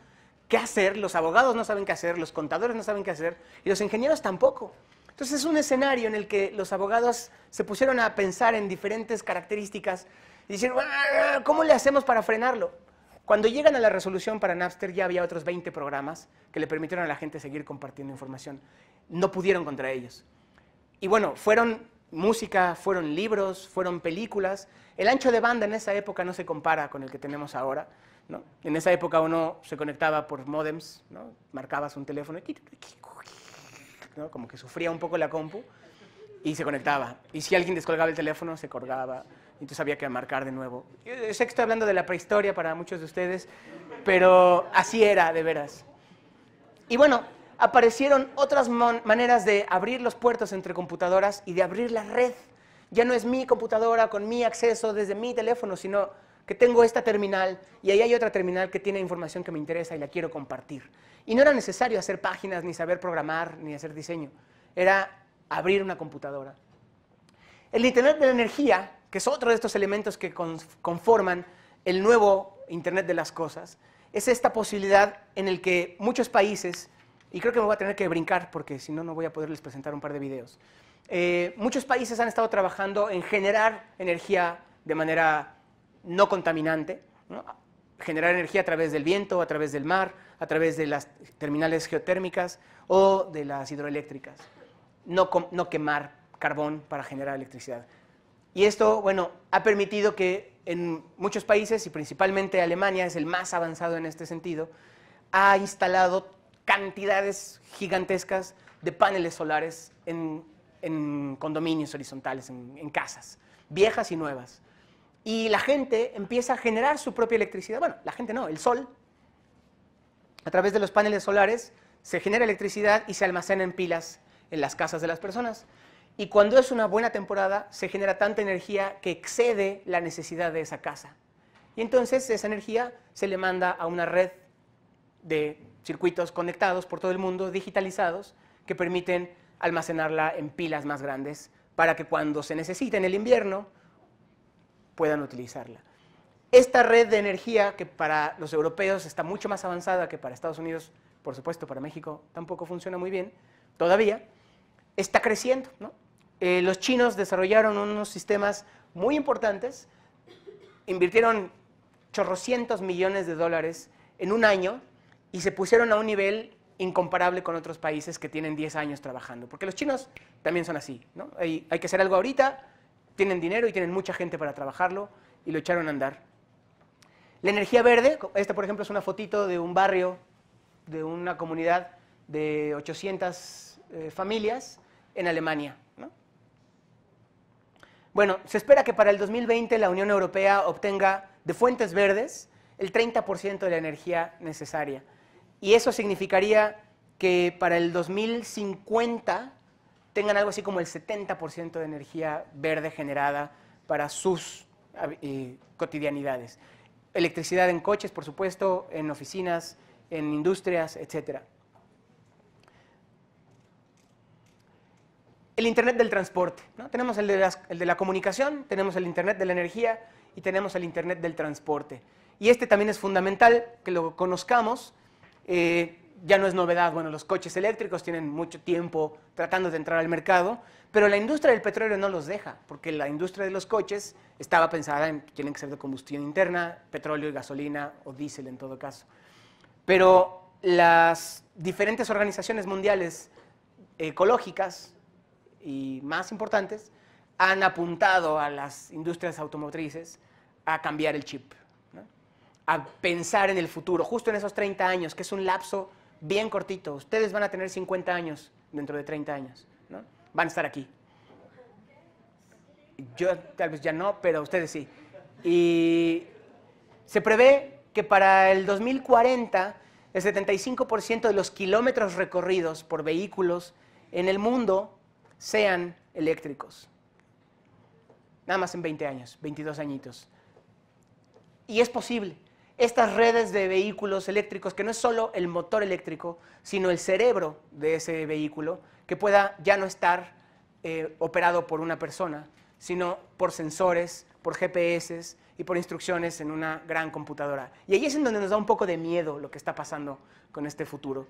qué hacer, los abogados no saben qué hacer, los contadores no saben qué hacer, y los ingenieros tampoco. Entonces es un escenario en el que los abogados se pusieron a pensar en diferentes características y decir, ¿cómo le hacemos para frenarlo? Cuando llegan a la resolución para Napster ya había otros 20 programas que le permitieron a la gente seguir compartiendo información. No pudieron contra ellos. Y bueno, fueron música, fueron libros, fueron películas. El ancho de banda en esa época no se compara con el que tenemos ahora, ¿no? En esa época uno se conectaba por módems, ¿no? Marcabas un teléfono, ¿no?, como que sufría un poco la compu y se conectaba. Y si alguien descolgaba el teléfono, se colgaba. Entonces había que marcar de nuevo. Yo sé que estoy hablando de la prehistoria para muchos de ustedes, pero así era, de veras. Y bueno, aparecieron otras maneras de abrir los puertos entre computadoras y de abrir la red. Ya no es mi computadora con mi acceso desde mi teléfono, sino que tengo esta terminal y ahí hay otra terminal que tiene información que me interesa y la quiero compartir. Y no era necesario hacer páginas, ni saber programar, ni hacer diseño. Era abrir una computadora. El Internet de la energía, que es otro de estos elementos que conforman el nuevo Internet de las cosas, es esta posibilidad en el que muchos países, y creo que me voy a tener que brincar porque si no, no voy a poderles presentar un par de videos. Muchos países han estado trabajando en generar energía de manera no contaminante, ¿no? Generar energía a través del viento, a través del mar, a través de las terminales geotérmicas o de las hidroeléctricas. No quemar carbón para generar electricidad. Y esto, bueno, ha permitido que en muchos países, y principalmente Alemania es el más avanzado en este sentido, ha instalado cantidades gigantescas de paneles solares en condominios horizontales, en casas, viejas y nuevas. Y la gente empieza a generar su propia electricidad. Bueno, la gente no, el sol. A través de los paneles solares se genera electricidad y se almacena en pilas en las casas de las personas. Y cuando es una buena temporada, se genera tanta energía que excede la necesidad de esa casa. Y entonces esa energía se le manda a una red de circuitos conectados por todo el mundo, digitalizados, que permiten almacenarla en pilas más grandes para que cuando se necesite en el invierno puedan utilizarla. Esta red de energía, que para los europeos está mucho más avanzada que para Estados Unidos, por supuesto para México tampoco funciona muy bien, todavía, está creciendo, ¿no? Los chinos desarrollaron unos sistemas muy importantes, invirtieron chorrocientos millones de dólares en un año y se pusieron a un nivel incomparable con otros países que tienen 10 años trabajando, porque los chinos también son así, ¿no? Hay que hacer algo ahorita, tienen dinero y tienen mucha gente para trabajarlo y lo echaron a andar. La energía verde, esta por ejemplo es una fotito de un barrio, de una comunidad de 800 familias en Alemania, ¿no? Bueno, se espera que para el 2020 la Unión Europea obtenga de fuentes verdes el 30% de la energía necesaria. Y eso significaría que para el 2050 tengan algo así como el 70% de energía verde generada para sus cotidianidades. Electricidad en coches, por supuesto, en oficinas, en industrias, etc. El Internet del transporte, ¿no? Tenemos el de la comunicación, tenemos el Internet de la energía y tenemos el Internet del transporte. Y este también es fundamental que lo conozcamos. Ya no es novedad, bueno, los coches eléctricos tienen mucho tiempo tratando de entrar al mercado, pero la industria del petróleo no los deja, porque la industria de los coches estaba pensada en que tienen que ser de combustión interna, petróleo y gasolina, o diésel en todo caso. Pero las diferentes organizaciones mundiales ecológicas y más importantes han apuntado a las industrias automotrices a cambiar el chip, ¿no? A pensar en el futuro, justo en esos 30 años, que es un lapso bien cortito. Ustedes van a tener 50 años dentro de 30 años, ¿no? Van a estar aquí. Yo tal vez ya no, pero ustedes sí. Y se prevé que para el 2040 el 75% de los kilómetros recorridos por vehículos en el mundo sean eléctricos. Nada más en 20 años, 22 añitos. Y es posible. Estas redes de vehículos eléctricos, que no es solo el motor eléctrico, sino el cerebro de ese vehículo, que pueda ya no estar operado por una persona, sino por sensores, por GPS y por instrucciones en una gran computadora. Y ahí es en donde nos da un poco de miedo lo que está pasando con este futuro.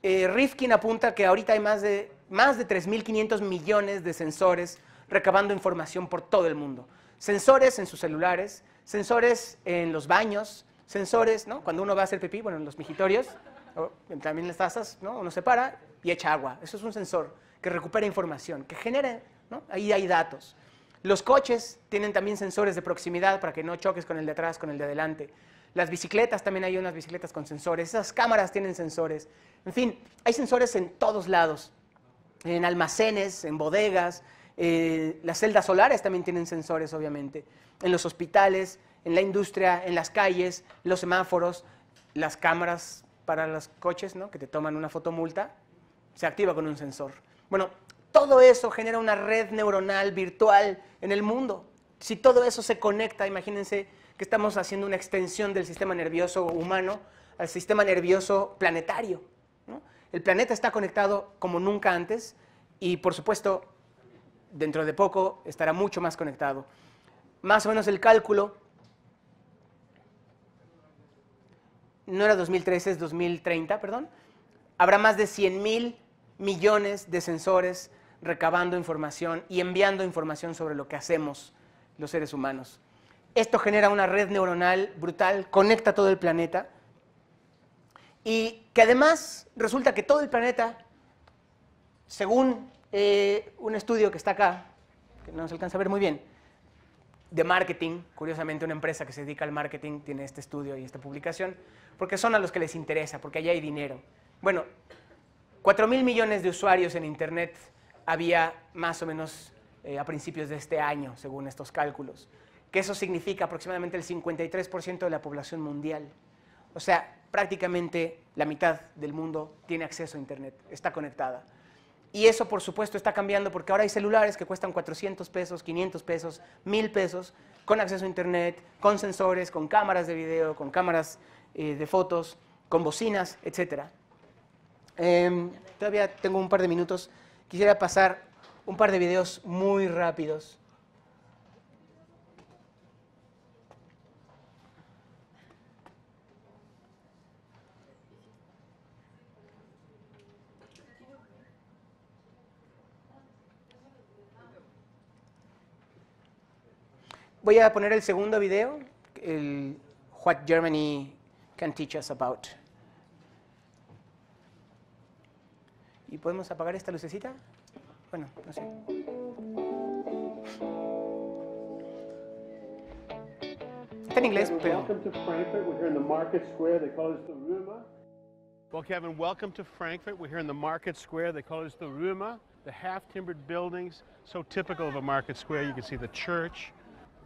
Rifkin apunta que ahorita hay más de 3.500 millones de sensores recabando información por todo el mundo. Sensores en sus celulares, sensores en los baños, sensores, ¿no? Cuando uno va a hacer pipí, bueno, en los mijitorios, también en las tazas, ¿no? Uno se para y echa agua. Eso es un sensor que recupera información, que genera, ¿no? Ahí hay datos. Los coches tienen también sensores de proximidad para que no choques con el de atrás, con el de adelante. Las bicicletas, también hay unas bicicletas con sensores. Esas cámaras tienen sensores. En fin, hay sensores en todos lados. En almacenes, en bodegas. Las celdas solares también tienen sensores, obviamente. En los hospitales, en la industria, en las calles, los semáforos, las cámaras para los coches, ¿no? Que te toman una fotomulta, se activa con un sensor. Bueno, todo eso genera una red neuronal virtual en el mundo. Si todo eso se conecta, imagínense que estamos haciendo una extensión del sistema nervioso humano al sistema nervioso planetario, ¿no? El planeta está conectado como nunca antes y, por supuesto, dentro de poco estará mucho más conectado. Más o menos el cálculo, no era 2013, es 2030, perdón, habrá más de 100.000 millones de sensores recabando información y enviando información sobre lo que hacemos los seres humanos. Esto genera una red neuronal brutal, conecta todo el planeta y que además resulta que todo el planeta, según un estudio que está acá, que no se alcanza a ver muy bien, de marketing, curiosamente una empresa que se dedica al marketing tiene este estudio y esta publicación, porque son a los que les interesa, porque allá hay dinero. Bueno, 4.000 millones de usuarios en Internet había más o menos a principios de este año, según estos cálculos, que eso significa aproximadamente el 53% de la población mundial. O sea, prácticamente la mitad del mundo tiene acceso a Internet, está conectada. Y eso, por supuesto, está cambiando porque ahora hay celulares que cuestan 400 pesos, 500 pesos, 1.000 pesos, con acceso a Internet, con sensores, con cámaras de video, con cámaras de fotos, con bocinas, etc. Todavía tengo un par de minutos. Quisiera pasar un par de videos muy rápidos. Voy a poner el segundo video, el What Germany Can Teach Us About. ¿Y podemos apagar esta lucecita? Bueno, no sé. Está en inglés, pero... Welcome to Frankfurt. We're here in the Market Square. They call this the Ruma. Well, Kevin, welcome to Frankfurt. We're here in the Market Square. They call this the Ruma. The half-timbered buildings, so typical of a market square. You can see the church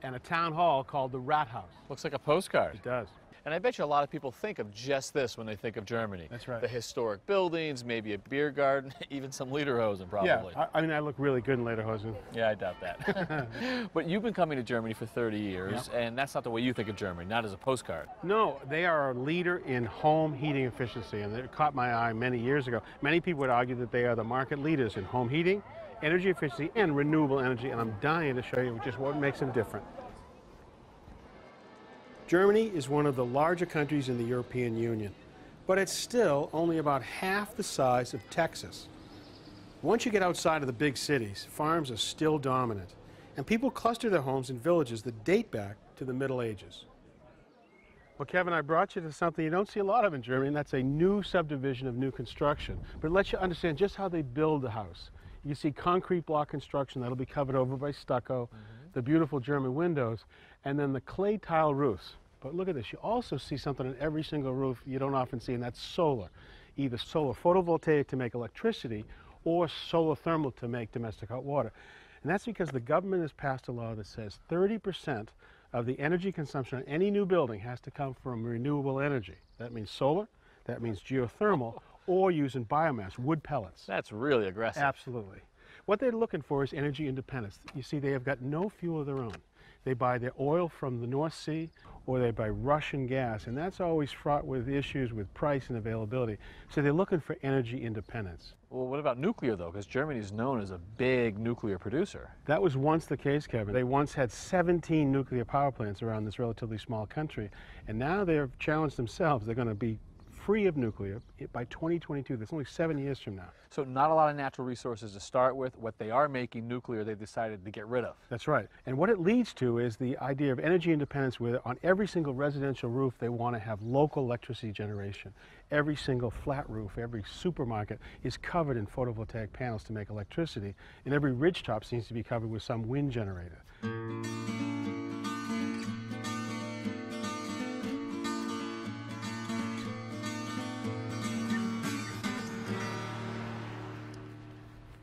and a town hall called the Rathaus. Looks like a postcard. It does. And I bet you a lot of people think of just this when they think of Germany. That's right. The historic buildings, maybe a beer garden, even some Lederhosen probably. Yeah, I mean, I look really good in Lederhosen. Yeah, I doubt that. But you've been coming to Germany for 30 years, and that's not the way you think of Germany, not as a postcard. No, they are a leader in home heating efficiency, and it caught my eye many years ago. Many people would argue that they are the market leaders in home heating, energy efficiency, and renewable energy, and I'm dying to show you just what makes them different. Germany is one of the larger countries in the European Union, but it's still only about half the size of Texas. Once you get outside of the big cities, farms are still dominant, and people cluster their homes in villages that date back to the Middle Ages. Well, Kevin, I brought you to something you don't see a lot of in Germany, and that's a new subdivision of new construction. But it lets you understand just how they build the house. You see concrete block construction that'll be covered over by stucco, the beautiful German windows, and then the clay tile roofs. But look at this, you also see something on every single roof you don't often see, and that's solar. Either solar photovoltaic to make electricity or solar thermal to make domestic hot water. And that's because the government has passed a law that says 30% of the energy consumption on any new building has to come from renewable energy. That means solar, that means geothermal, or using biomass, wood pellets. That's really aggressive. Absolutely. What they're looking for is energy independence. You see, they have got no fuel of their own. They buy their oil from the North Sea, or they buy Russian gas, and that's always fraught with issues with price and availability. So they're looking for energy independence. Well, what about nuclear, though? Because Germany is known as a big nuclear producer. That was once the case, Kevin. They once had 17 nuclear power plants around this relatively small country, and now they've challenged themselves. They're going to be free of nuclear by 2022. That's only 7 years from now. So not a lot of natural resources to start with. What they are making nuclear, they've decided to get rid of. That's right. And what it leads to is the idea of energy independence, where on every single residential roof they want to have local electricity generation. Every single flat roof, every supermarket is covered in photovoltaic panels to make electricity, and every ridgetop seems to be covered with some wind generator.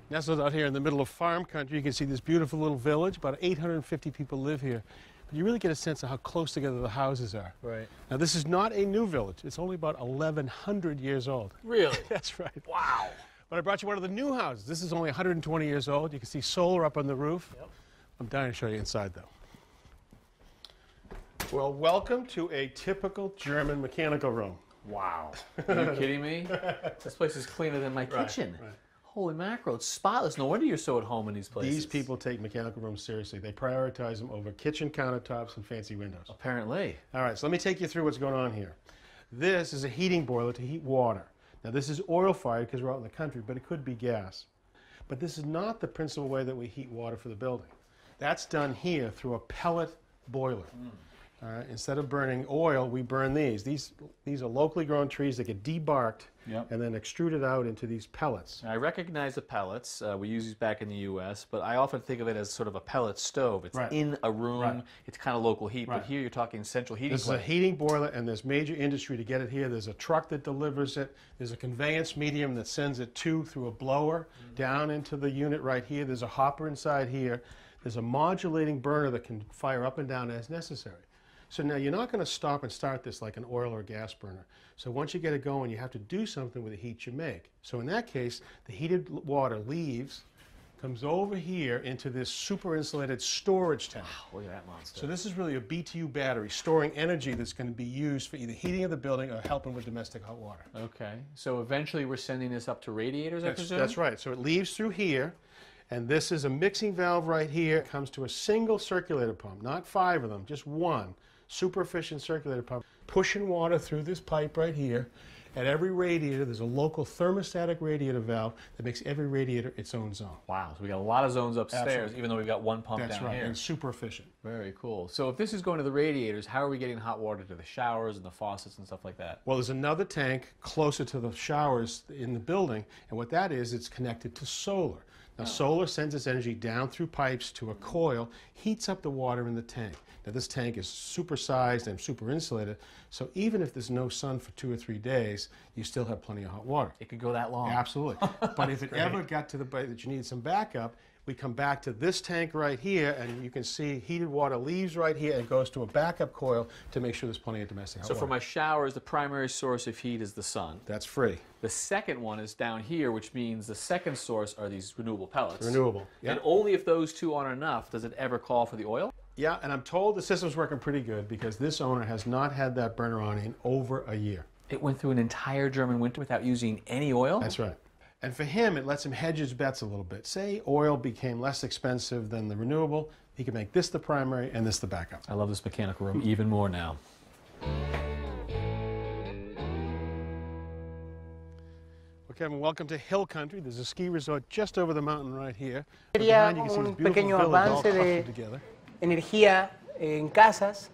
Nestled out here in the middle of farm country, you can see this beautiful little village. About 850 people live here. But you really get a sense of how close together the houses are. Right. Now, this is not a new village. It's only about 1,100 years old. Really? That's right. Wow. But I brought you one of the new houses. This is only 120 years old. You can see solar up on the roof. Yep. I'm dying to show you inside, though. Well, welcome to a typical German mechanical room. Wow. Are you kidding me? This place is cleaner than my kitchen. Right. Holy mackerel, it's spotless. No wonder you're so at home in these places. These people take mechanical rooms seriously. They prioritize them over kitchen countertops and fancy windows. Apparently. All right, so let me take you through what's going on here. This is a heating boiler to heat water. Now, this is oil-fired because we're out in the country, but it could be gas. But this is not the principal way that we heat water for the building. That's done here through a pellet boiler. Instead of burning oil, we burn these. These are locally grown trees that get debarked and then extruded out into these pellets. I recognize the pellets. We use these back in the U.S., but I often think of it as sort of a pellet stove. It's in a room. It's kind of local heat, but here you're talking central heating. This is a heating boiler, and there's major industry to get it here. There's a truck that delivers it. There's a conveyance medium that sends it through a blower down into the unit right here. There's a hopper inside here. There's a modulating burner that can fire up and down as necessary. So now you're not going to stop and start this like an oil or gas burner. So once you get it going, you have to do something with the heat you make. So in that case, the heated water leaves, comes over here into this super insulated storage tank. Wow, look at that monster. So this is really a BTU battery storing energy that's going to be used for either heating of the building or helping with domestic hot water. Okay, so eventually we're sending this up to radiators, I presume? That's right. So it leaves through here, and this is a mixing valve right here. It comes to a single circulator pump, not 5 of them, just one. Super efficient circulator pump, pushing water through this pipe right here. At every radiator, there's a local thermostatic radiator valve that makes every radiator its own zone. Wow, so we got a lot of zones upstairs, Absolutely. even though we've got one pump That's down right, here. and super efficient. Very cool. So if this is going to the radiators, how are we getting hot water to the showers and the faucets and stuff like that? Well, there's another tank closer to the showers in the building, and what that is, it's connected to solar. Now, solar sends its energy down through pipes to a coil, heats up the water in the tank. Now, this tank is supersized and super insulated, so even if there's no sun for 2 or 3 days, you still have plenty of hot water. It could go that long. Absolutely. But if it ever got to the point that you needed some backup, we come back to this tank right here, and you can see heated water leaves right here and goes to a backup coil to make sure there's plenty of domestic hot water. So for my showers, the primary source of heat is the sun. That's free. The second one is down here, which means the second source are these renewable pellets. Renewable. Yeah. And only if those two aren't enough does it ever call for the oil? Yeah, and I'm told the system's working pretty good because this owner has not had that burner on in over a year. It went through an entire German winter without using any oil? That's right. And for him, it lets him hedge his bets a little bit. Say oil became less expensive than the renewable, he can make this the primary and this the backup. I love this mechanical room even more now. Well, Kevin, welcome to Hill Country. There's a ski resort just over the mountain right here. Sería Behind you can see un this beautiful pequeño village all avance de clustered together. energía en casas.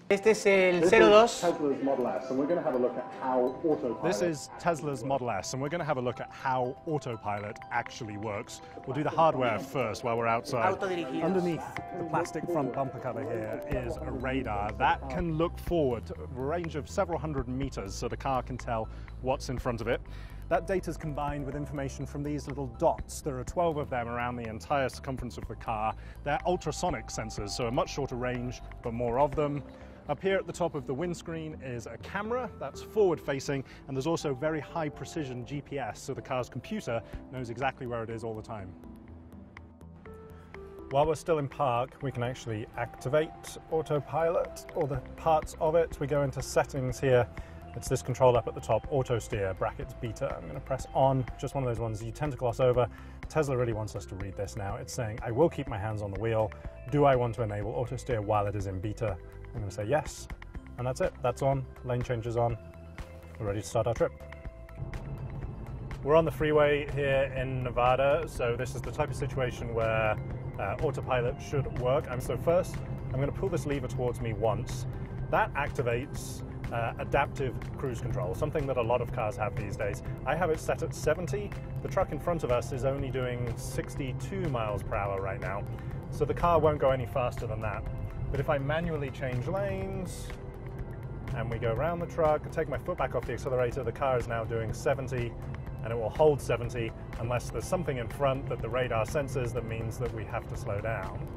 Este es el This 02. is Tesla's Model S, and we're going to have a look at how autopilot. This is Tesla's Model S, and we're going to have a look at how autopilot actually works. We'll do the hardware first while we're outside. Autodirigidos. Underneath the plastic front bumper cover here is a radar that can look forward a range of several hundred meters so the car can tell what's in front of it. That data is combined with information from these little dots. There are 12 of them around the entire circumference of the car. They're ultrasonic sensors, so a much shorter range, but more of them. Up here at the top of the windscreen is a camera that's forward-facing, and there's also very high precision GPS, so the car's computer knows exactly where it is all the time. While we're still in park, we can actually activate autopilot, or the parts of it. We go into settings here. It's this control up at the top, auto steer, brackets beta. I'm going to press on, just one of those ones you tend to gloss over. Tesla really wants us to read this now. It's saying, I will keep my hands on the wheel. Do I want to enable auto steer while it is in beta? I'm going to say yes, and that's it. That's on, lane change is on. We're ready to start our trip. We're on the freeway here in Nevada, so this is the type of situation where autopilot should work. And so first, I'm going to pull this lever towards me once. That activates adaptive cruise control, something that a lot of cars have these days. I have it set at 70. The truck in front of us is only doing 62 miles per hour right now, so the car won't go any faster than that. But if I manually change lanes, and we go around the truck, take my foot back off the accelerator, the car is now doing 70, and it will hold 70 unless there's something in front that the radar senses that means that we have to slow down.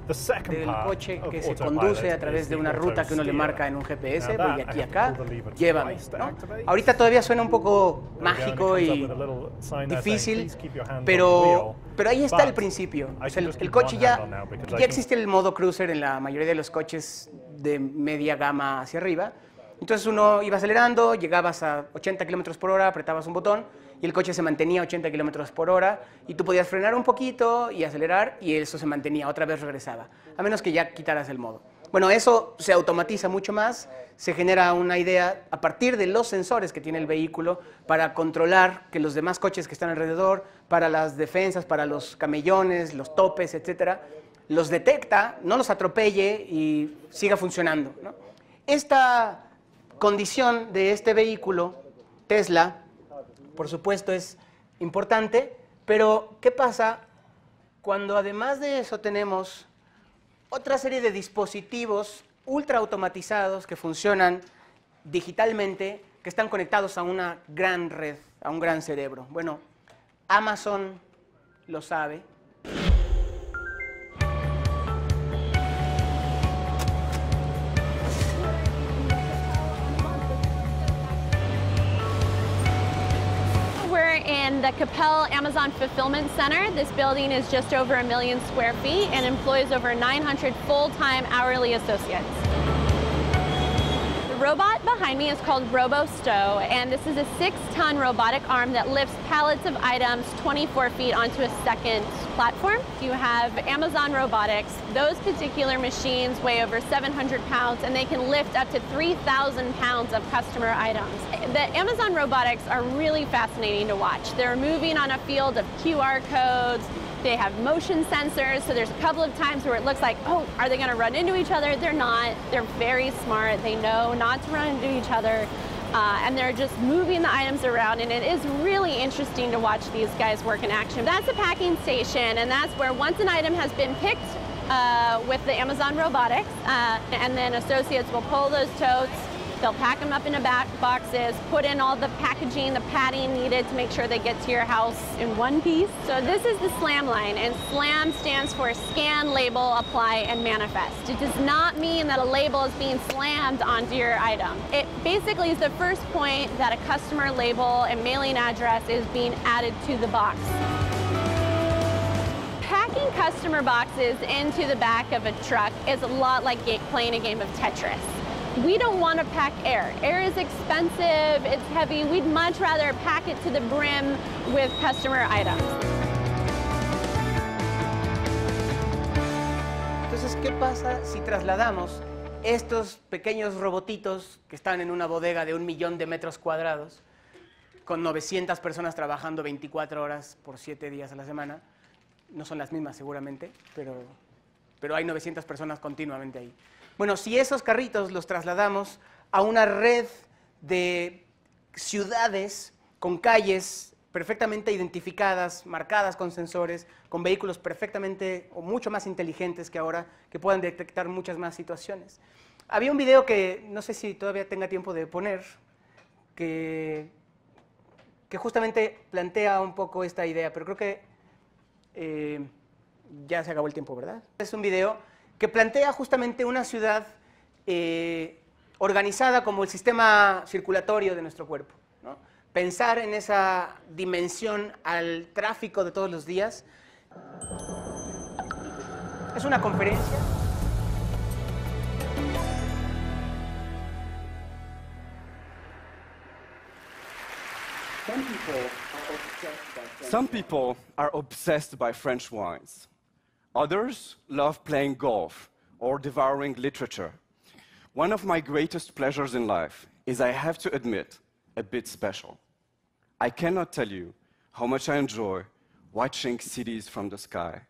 The second Del part coche of que se autopilot conduce a is través de the una ruta que uno le auto marca steer. en un GPS, Now voy that de I aquí a have to acá, pull the lever llévame, twice to ¿no? activate. Ahorita todavía suena un poco There we go, and it mágico comes up y with a little sign there saying, difícil, "Please keep your hands on the pero wheel." ahí está el But principio. I O sea, can just el keep coche one ya, hand on now because I ya can- existe el modo cruiser en la mayoría de los coches de media gama hacia arriba. Entonces uno iba acelerando, llegabas a 80 kilómetros por hora, apretabas un botón y el coche se mantenía a 80 kilómetros por hora y tú podías frenar un poquito y acelerar y eso se mantenía, otra vez regresaba, a menos que ya quitaras el modo. Bueno, eso se automatiza mucho más, se genera una idea a partir de los sensores que tiene el vehículo para controlar que los demás coches que están alrededor, para las defensas, para los camellones, los topes, etcétera, los detecta, no los atropelle y siga funcionando, ¿no? Esta condición de este vehículo, Tesla, por supuesto es importante, pero ¿qué pasa cuando además de eso tenemos otra serie de dispositivos ultra automatizados que funcionan digitalmente, que están conectados a una gran red, a un gran cerebro? Bueno, Amazon lo sabe. We're in the Capel Amazon Fulfillment Center. This building is just over 1 million square feet and employs over 900 full-time hourly associates. The robot behind me is called RoboStow, and this is a 6-ton robotic arm that lifts pallets of items 24 feet onto a second platform. You have Amazon Robotics. Those particular machines weigh over 700 pounds, and they can lift up to 3,000 pounds of customer items. The Amazon Robotics are really fascinating to watch. They're moving on a field of QR codes, They have motion sensors, so there's a couple of times where it looks like, oh, are they gonna run into each other? They're not. They're very smart. They know not to run into each other. And they're just moving the items around, and it is really interesting to watch these guys work in action. That's a packing station, and that's where once an item has been picked with the Amazon Robotics, and then associates will pull those totes, they'll pack them up into boxes, put in all the packaging, the padding needed to make sure they get to your house in one piece. So this is the SLAM line, and SLAM stands for Scan, Label, Apply, and Manifest. It does not mean that a label is being slammed onto your item. It basically is the first point that a customer label and mailing address is being added to the box. Packing customer boxes into the back of a truck is a lot like playing a game of Tetris. We don't want to pack air. Air is expensive, it's heavy. We'd much rather pack it to the brim with customer items. Entonces, ¿qué pasa si trasladamos estos pequeños robotitos que están en una bodega de 1 millón de metros cuadrados, con 900 personas trabajando 24 horas por 7 días a la semana? No son las mismas seguramente, pero hay 900 personas continuamente ahí. Bueno, si esos carritos los trasladamos a una red de ciudades con calles perfectamente identificadas, marcadas con sensores, con vehículos perfectamente o mucho más inteligentes que ahora, que puedan detectar muchas más situaciones. Había un video que no sé si todavía tenga tiempo de poner, que justamente plantea un poco esta idea, pero creo que ya se acabó el tiempo, ¿verdad? Es un video que plantea justamente una ciudad organizada como el sistema circulatorio de nuestro cuerpo, ¿no? Pensar en esa dimensión al tráfico de todos los días. Es una conferencia. Some people are obsessed by French wines. Others love playing golf or devouring literature. One of my greatest pleasures in life is, I have to admit, a bit special. I cannot tell you how much I enjoy watching cities from the sky,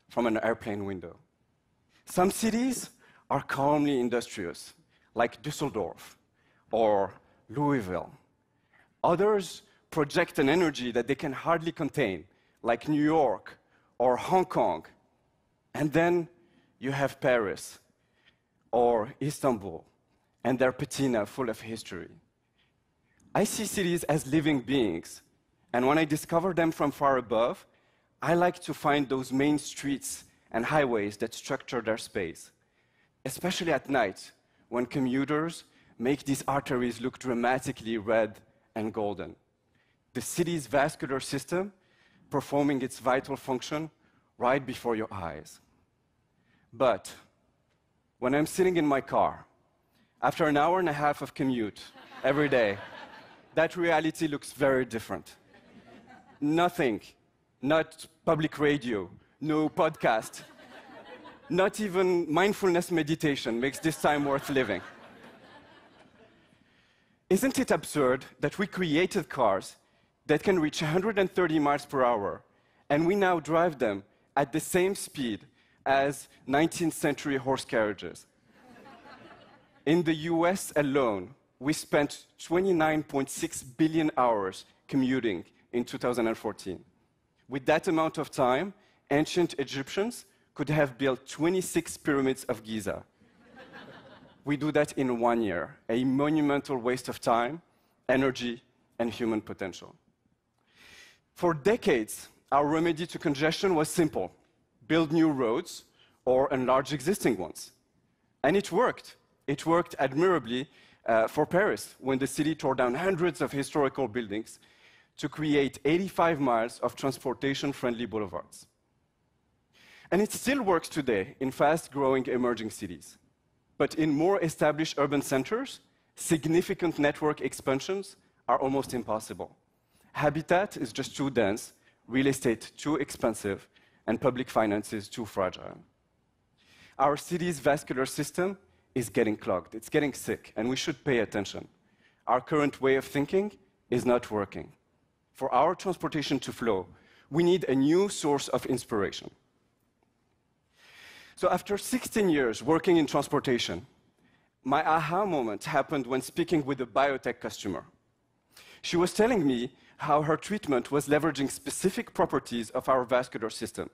from an airplane window. Some cities are calmly industrious, like Düsseldorf or Louisville. Others project an energy that they can hardly contain, like New York or Hong Kong. And then you have Paris or Istanbul and their patina full of history. I see cities as living beings, and when I discover them from far above, I like to find those main streets and highways that structure their space, especially at night when commuters make these arteries look dramatically red and golden. The city's vascular system performing its vital function right before your eyes. But when I'm sitting in my car, after an hour and a half of commute every day, that reality looks very different. Nothing, not public radio, no podcast, not even mindfulness meditation makes this time worth living. Isn't it absurd that we created cars that can reach 130 miles per hour, and we now drive them at the same speed as 19th century horse carriages? In the US alone, we spent 29.6 billion hours commuting in 2014. With that amount of time, ancient Egyptians could have built 26 pyramids of Giza. We do that in 1 year, a monumental waste of time, energy, and human potential. For decades, our remedy to congestion was simple: build new roads or enlarge existing ones. And it worked. It worked admirably for Paris, when the city tore down hundreds of historical buildings to create 85 miles of transportation-friendly boulevards. And it still works today in fast-growing emerging cities. But in more established urban centers, significant network expansions are almost impossible. Habitat is just too dense, real estate too expensive, and public finances too fragile. Our city's vascular system is getting clogged, it's getting sick, and we should pay attention. Our current way of thinking is not working. For our transportation to flow, we need a new source of inspiration. So after 16 years working in transportation, my aha moment happened when speaking with a biotech customer. She was telling me how her treatment was leveraging specific properties of our vascular system.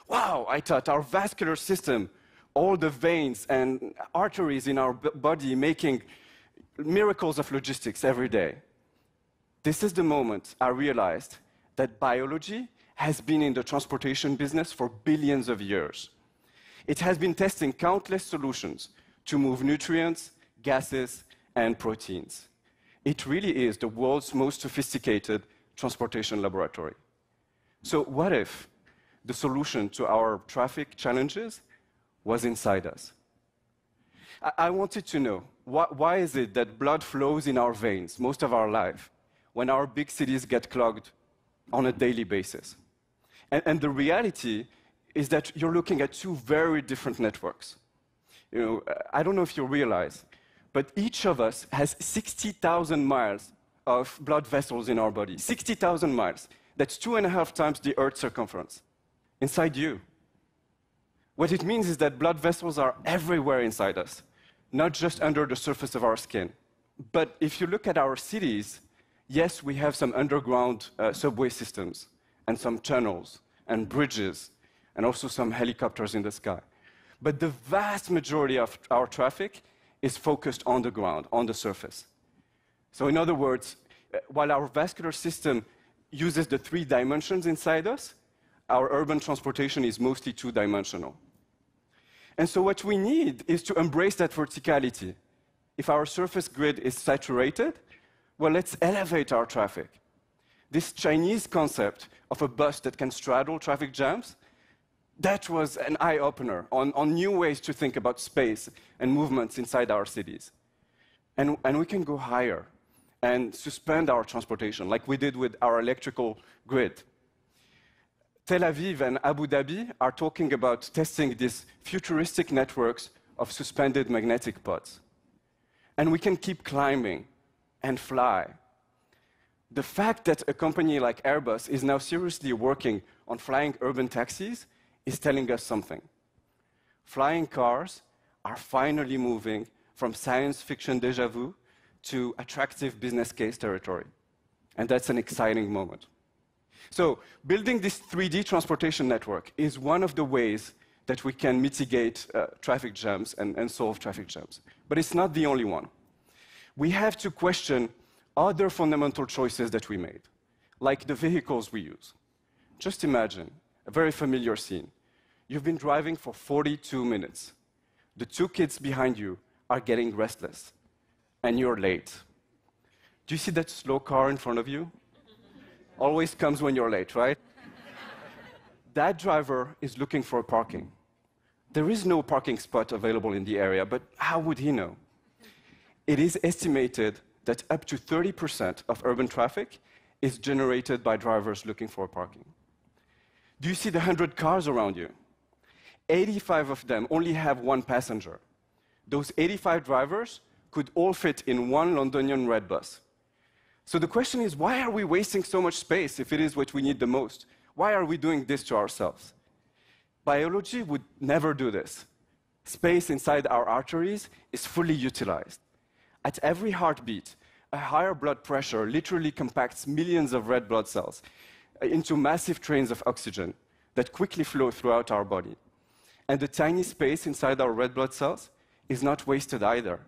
Wow, I thought, our vascular system, all the veins and arteries in our body making miracles of logistics every day. This is the moment I realized that biology has been in the transportation business for billions of years. It has been testing countless solutions to move nutrients, gases, and proteins. It really is the world's most sophisticated transportation laboratory. So what if the solution to our traffic challenges was inside us? I wanted to know, why is it that blood flows in our veins most of our life when our big cities get clogged on a daily basis? And the reality is that you're looking at two very different networks. You know, I don't know if you realize, but each of us has 60,000 miles of blood vessels in our body. 60,000 miles. That's 2.5 times the Earth's circumference inside you. What it means is that blood vessels are everywhere inside us, not just under the surface of our skin. But if you look at our cities, yes, we have some underground subway systems and some tunnels and bridges and also some helicopters in the sky. But the vast majority of our traffic is focused on the ground, on the surface. So in other words, while our vascular system uses the 3 dimensions inside us, our urban transportation is mostly 2-dimensional. And so what we need is to embrace that verticality. If our surface grid is saturated, well, let's elevate our traffic. This Chinese concept of a bus that can straddle traffic jams, that was an eye-opener on new ways to think about space and movements inside our cities. And we can go higher and suspend our transportation, like we did with our electrical grid. Tel Aviv and Abu Dhabi are talking about testing these futuristic networks of suspended magnetic pods. And we can keep climbing and fly. The fact that a company like Airbus is now seriously working on flying urban taxis is telling us something. Flying cars are finally moving from science fiction déjà vu to attractive business case territory. And that's an exciting moment. So building this 3D transportation network is one of the ways that we can mitigate traffic jams and solve traffic jams. But it's not the only one. We have to question other fundamental choices that we made, like the vehicles we use. Just imagine a very familiar scene. You've been driving for 42 minutes. The 2 kids behind you are getting restless, and you're late. Do you see that slow car in front of you? Always comes when you're late, right? That driver is looking for parking. There is no parking spot available in the area, but how would he know? It is estimated that up to 30% of urban traffic is generated by drivers looking for parking. Do you see the 100 cars around you? 85 of them only have 1 passenger. Those 85 drivers could all fit in 1 Londonian red bus. So the question is, why are we wasting so much space if it is what we need the most? Why are we doing this to ourselves? Biology would never do this. Space inside our arteries is fully utilized. At every heartbeat, a higher blood pressure literally compacts millions of red blood cells into massive trains of oxygen that quickly flow throughout our body. And the tiny space inside our red blood cells is not wasted either.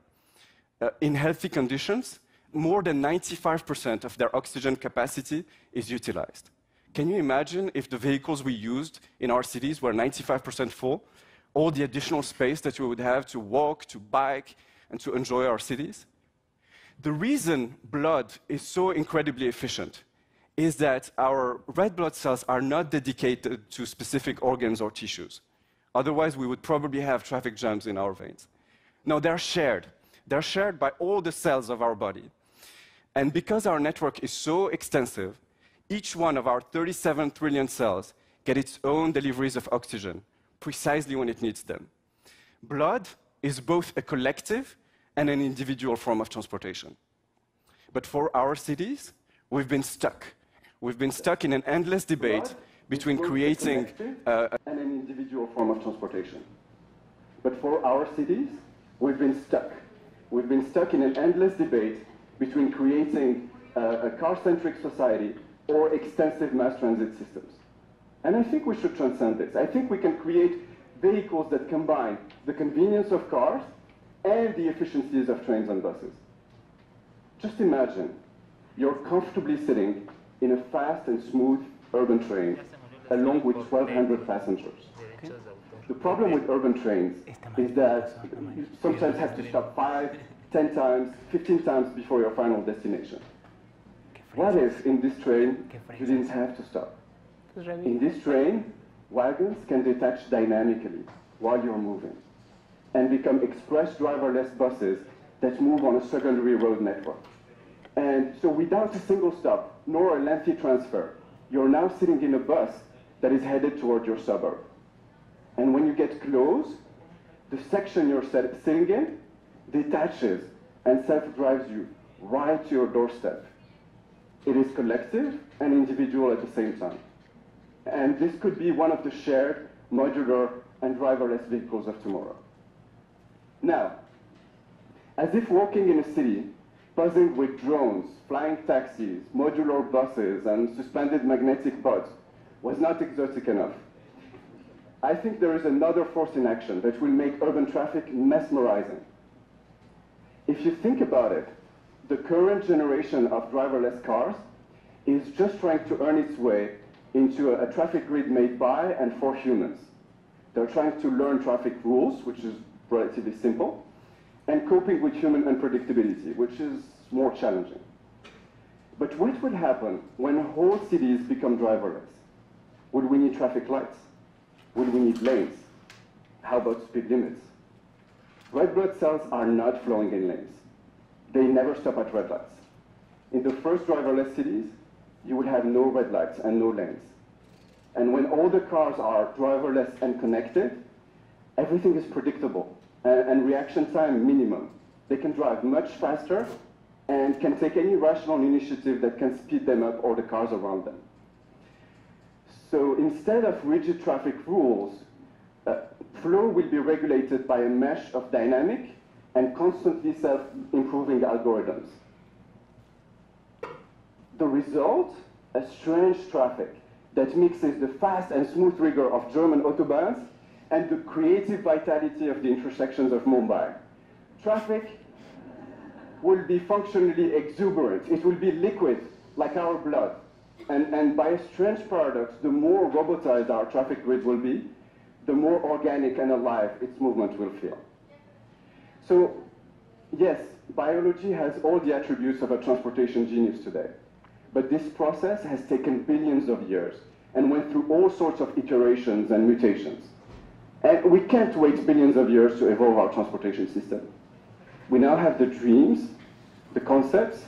In healthy conditions, more than 95% of their oxygen capacity is utilized. Can you imagine if the vehicles we used in our cities were 95% full? All the additional space that we would have to walk, to bike, and to enjoy our cities? The reason blood is so incredibly efficient is that our red blood cells are not dedicated to specific organs or tissues. Otherwise, we would probably have traffic jams in our veins. No, they're shared. They're shared by all the cells of our body. And because our network is so extensive, each one of our 37 trillion cells get its own deliveries of oxygen precisely when it needs them. Blood is both a collective and an individual form of transportation. But for our cities, we've been stuck. We've been stuck in an endless debate between creating and an individual form of transportation. But for our cities, we've been stuck. We've been stuck in an endless debate between creating a car-centric society or extensive mass transit systems. And I think we should transcend this. I think we can create vehicles that combine the convenience of cars and the efficiencies of trains and buses. Just imagine you're comfortably sitting in a fast and smooth urban train along with 1,200 passengers. The problem with urban trains is that you sometimes have to stop 5, 10 times, 15 times before your final destination. What if in this train you didn't have to stop? In this train, wagons can detach dynamically while you're moving and become express driverless buses that move on a secondary road network. And so without a single stop, nor a lengthy transfer, you're now sitting in a bus that is headed toward your suburb. And when you get close, the section you're sitting in detaches and self-drives you right to your doorstep. It is collective and individual at the same time. And this could be one of the shared, modular, and driverless vehicles of tomorrow. Now, as if walking in a city, buzzing with drones, flying taxis, modular buses, and suspended magnetic pods was not exotic enough, I think there is another force in action that will make urban traffic mesmerizing. If you think about it, the current generation of driverless cars is just trying to earn its way into a traffic grid made by and for humans. They're trying to learn traffic rules, which is relatively simple, and coping with human unpredictability, which is more challenging. But what will happen when whole cities become driverless? Would we need traffic lights? Would we need lanes? How about speed limits? Red blood cells are not flowing in lanes. They never stop at red lights. In the first driverless cities, you would have no red lights and no lanes. And when all the cars are driverless and connected, everything is predictable and reaction time minimum. They can drive much faster and can take any rational initiative that can speed them up or the cars around them. So instead of rigid traffic rules, flow will be regulated by a mesh of dynamic and constantly self-improving algorithms. The result? A strange traffic that mixes the fast and smooth rigor of German autobahns and the creative vitality of the intersections of Mumbai. Traffic will be functionally exuberant. It will be liquid, like our blood. And by a strange paradox, the more robotized our traffic grid will be, the more organic and alive its movement will feel. So, yes, biology has all the attributes of a transportation genius today. But this process has taken billions of years and went through all sorts of iterations and mutations. And we can't wait billions of years to evolve our transportation system. We now have the dreams, the concepts,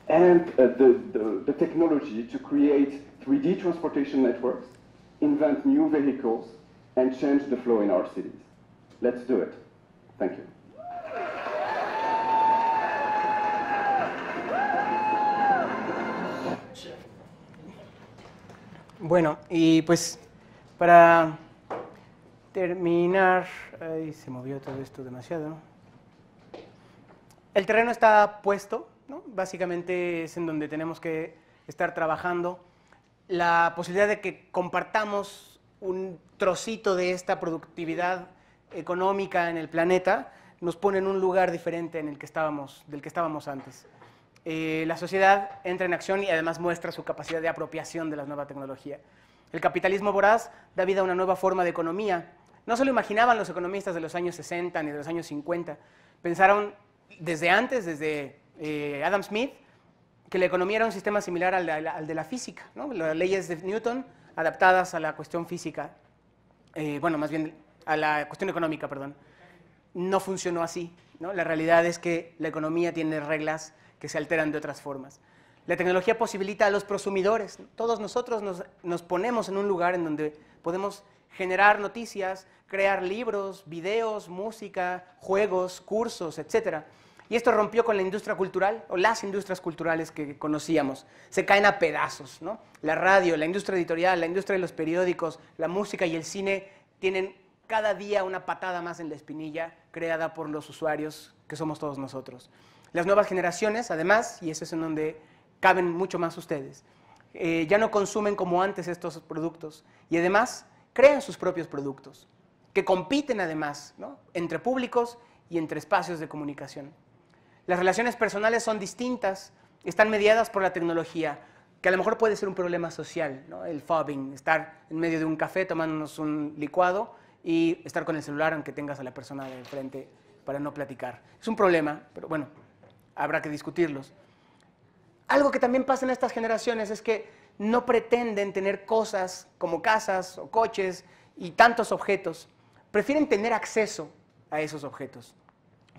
and the technology to create 3D transportation networks, invent new vehicles, and change the flow in our cities. Let's do it. Thank you. Bueno, y pues para terminar, ahí se movió todo esto demasiado. El terreno está puesto, ¿no? Básicamente es en donde tenemos que estar trabajando. La posibilidad de que compartamos un trocito de esta productividad económica en el planeta nos pone en un lugar diferente del que estábamos antes. La sociedad entra en acción y además muestra su capacidad de apropiación de la nueva tecnología. El capitalismo voraz da vida a una nueva forma de economía. No se lo imaginaban los economistas de los años 60 ni de los años 50. Pensaron desde antes, desde Adam Smith, que la economía era un sistema similar al de la física, ¿no? Las leyes de Newton adaptadas a la cuestión física, bueno, más bien a la cuestión económica, perdón. No funcionó así, ¿no? La realidad es que la economía tiene reglas que se alteran de otras formas. La tecnología posibilita a los prosumidores. Todos nosotros nos ponemos en un lugar en donde podemos generar noticias, crear libros, videos, música, juegos, cursos, etc. Y esto rompió con la industria cultural, o las industrias culturales que conocíamos. Se caen a pedazos, ¿no? La radio, la industria editorial, la industria de los periódicos, la música y el cine tienen cada día una patada más en la espinilla creada por los usuarios, que somos todos nosotros. Las nuevas generaciones, además, y eso es en donde caben mucho más ustedes, ya no consumen como antes estos productos y además crean sus propios productos, que compiten además, ¿no?, entre públicos y entre espacios de comunicación. Las relaciones personales son distintas, están mediadas por la tecnología, que a lo mejor puede ser un problema social, ¿no? El fobbing, estar en medio de un café tomándonos un licuado y estar con el celular aunque tengas a la persona de frente para no platicar. Es un problema, pero bueno, habrá que discutirlos. Algo que también pasa en estas generaciones es que no pretenden tener cosas como casas o coches y tantos objetos. Prefieren tener acceso a esos objetos.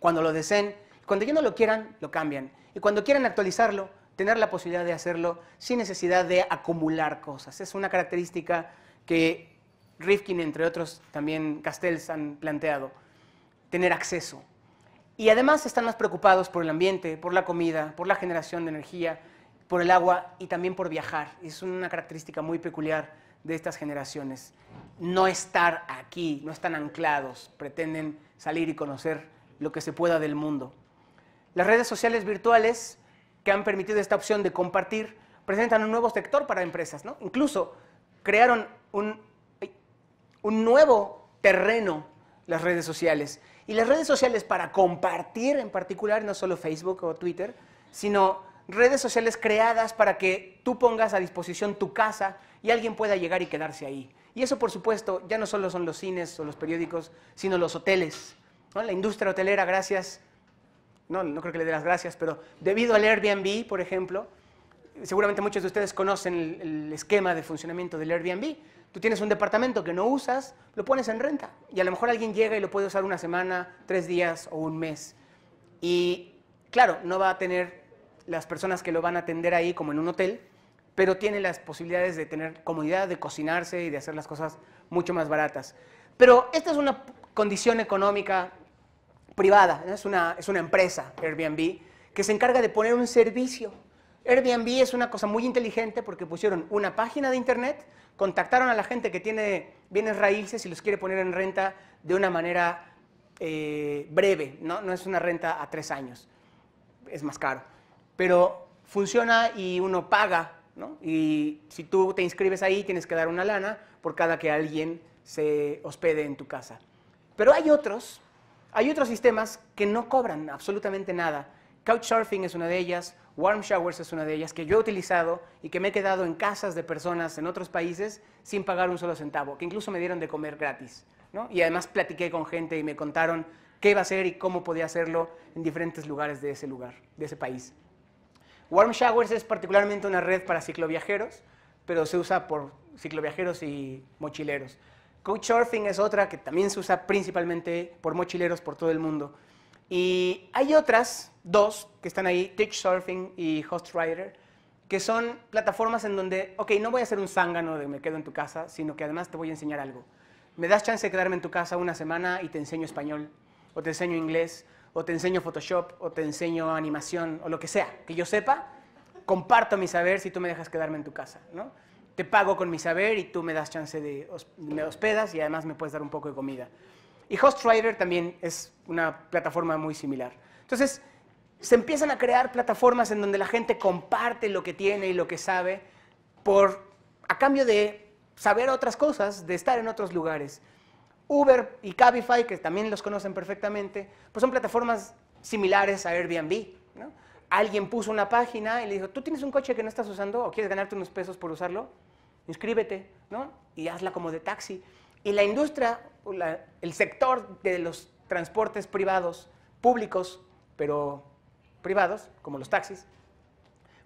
Cuando lo deseen, cuando ya no lo quieran, lo cambian. Y cuando quieran actualizarlo, tener la posibilidad de hacerlo sin necesidad de acumular cosas. Es una característica que Rifkin, entre otros, también Castells han planteado. Tener acceso. Y además están más preocupados por el ambiente, por la comida, por la generación de energía, por el agua y también por viajar. Es una característica muy peculiar de estas generaciones. No estar aquí, no están anclados, pretenden salir y conocer lo que se pueda del mundo. Las redes sociales virtuales que han permitido esta opción de compartir presentan un nuevo sector para empresas, ¿no? Incluso crearon un nuevo terreno, las redes sociales. Y las redes sociales para compartir en particular, no solo Facebook o Twitter, sino redes sociales creadas para que tú pongas a disposición tu casa y alguien pueda llegar y quedarse ahí. Y eso, por supuesto, ya no solo son los cines o los periódicos, sino los hoteles, ¿no? La industria hotelera, gracias, no creo que le dé las gracias, pero debido al Airbnb, por ejemplo, seguramente muchos de ustedes conocen el esquema de funcionamiento del Airbnb. Tú tienes un departamento que no usas, lo pones en renta y a lo mejor alguien llega y lo puede usar una semana, 3 días o un mes. Y claro, no va a tener las personas que lo van a atender ahí como en un hotel, pero tiene las posibilidades de tener comodidad, de cocinarse y de hacer las cosas mucho más baratas. Pero esta es una condición económica privada, ¿no? Es una empresa, Airbnb, que se encarga de poner un servicio. Airbnb es una cosa muy inteligente porque pusieron una página de internet, contactaron a la gente que tiene bienes raíces y los quiere poner en renta de una manera breve, ¿no? No es una renta a 3 años, es más caro. Pero funciona y uno paga, ¿no? Y si tú te inscribes ahí, tienes que dar una lana por cada que alguien se hospede en tu casa. Pero hay otros sistemas que no cobran absolutamente nada. Couchsurfing es una de ellas, Warm Showers es una de ellas, que yo he utilizado y que me he quedado en casas de personas en otros países sin pagar un solo centavo, que incluso me dieron de comer gratis, ¿no? Y además platiqué con gente y me contaron qué iba a hacer y cómo podía hacerlo en diferentes lugares de ese país. Warm Showers es particularmente una red para cicloviajeros, pero se usa por cicloviajeros y mochileros. Couchsurfing es otra que también se usa principalmente por mochileros por todo el mundo. Y hay otras 2 que están ahí, Couchsurfing y Hostrider, que son plataformas en donde, ok, no voy a hacer un zángano de me quedo en tu casa, sino que además te voy a enseñar algo. Me das chance de quedarme en tu casa una semana y te enseño español, o te enseño inglés, o te enseño Photoshop, o te enseño animación, o lo que sea, que yo sepa, comparto mi saber si tú me dejas quedarme en tu casa, ¿no? Te pago con mi saber y tú me das chance me hospedas y además me puedes dar un poco de comida. Y Hostrider también es una plataforma muy similar. Entonces, se empiezan a crear plataformas en donde la gente comparte lo que tiene y lo que sabe a cambio de saber otras cosas, de estar en otros lugares. Uber y Cabify, que también los conocen perfectamente, pues son plataformas similares a Airbnb, ¿no? Alguien puso una página y le dijo, ¿tú tienes un coche que no estás usando o quieres ganarte unos pesos por usarlo? Inscríbete, ¿no? Y hazla como de taxi. Y la industria, el sector de los transportes privados, públicos, pero privados, como los taxis,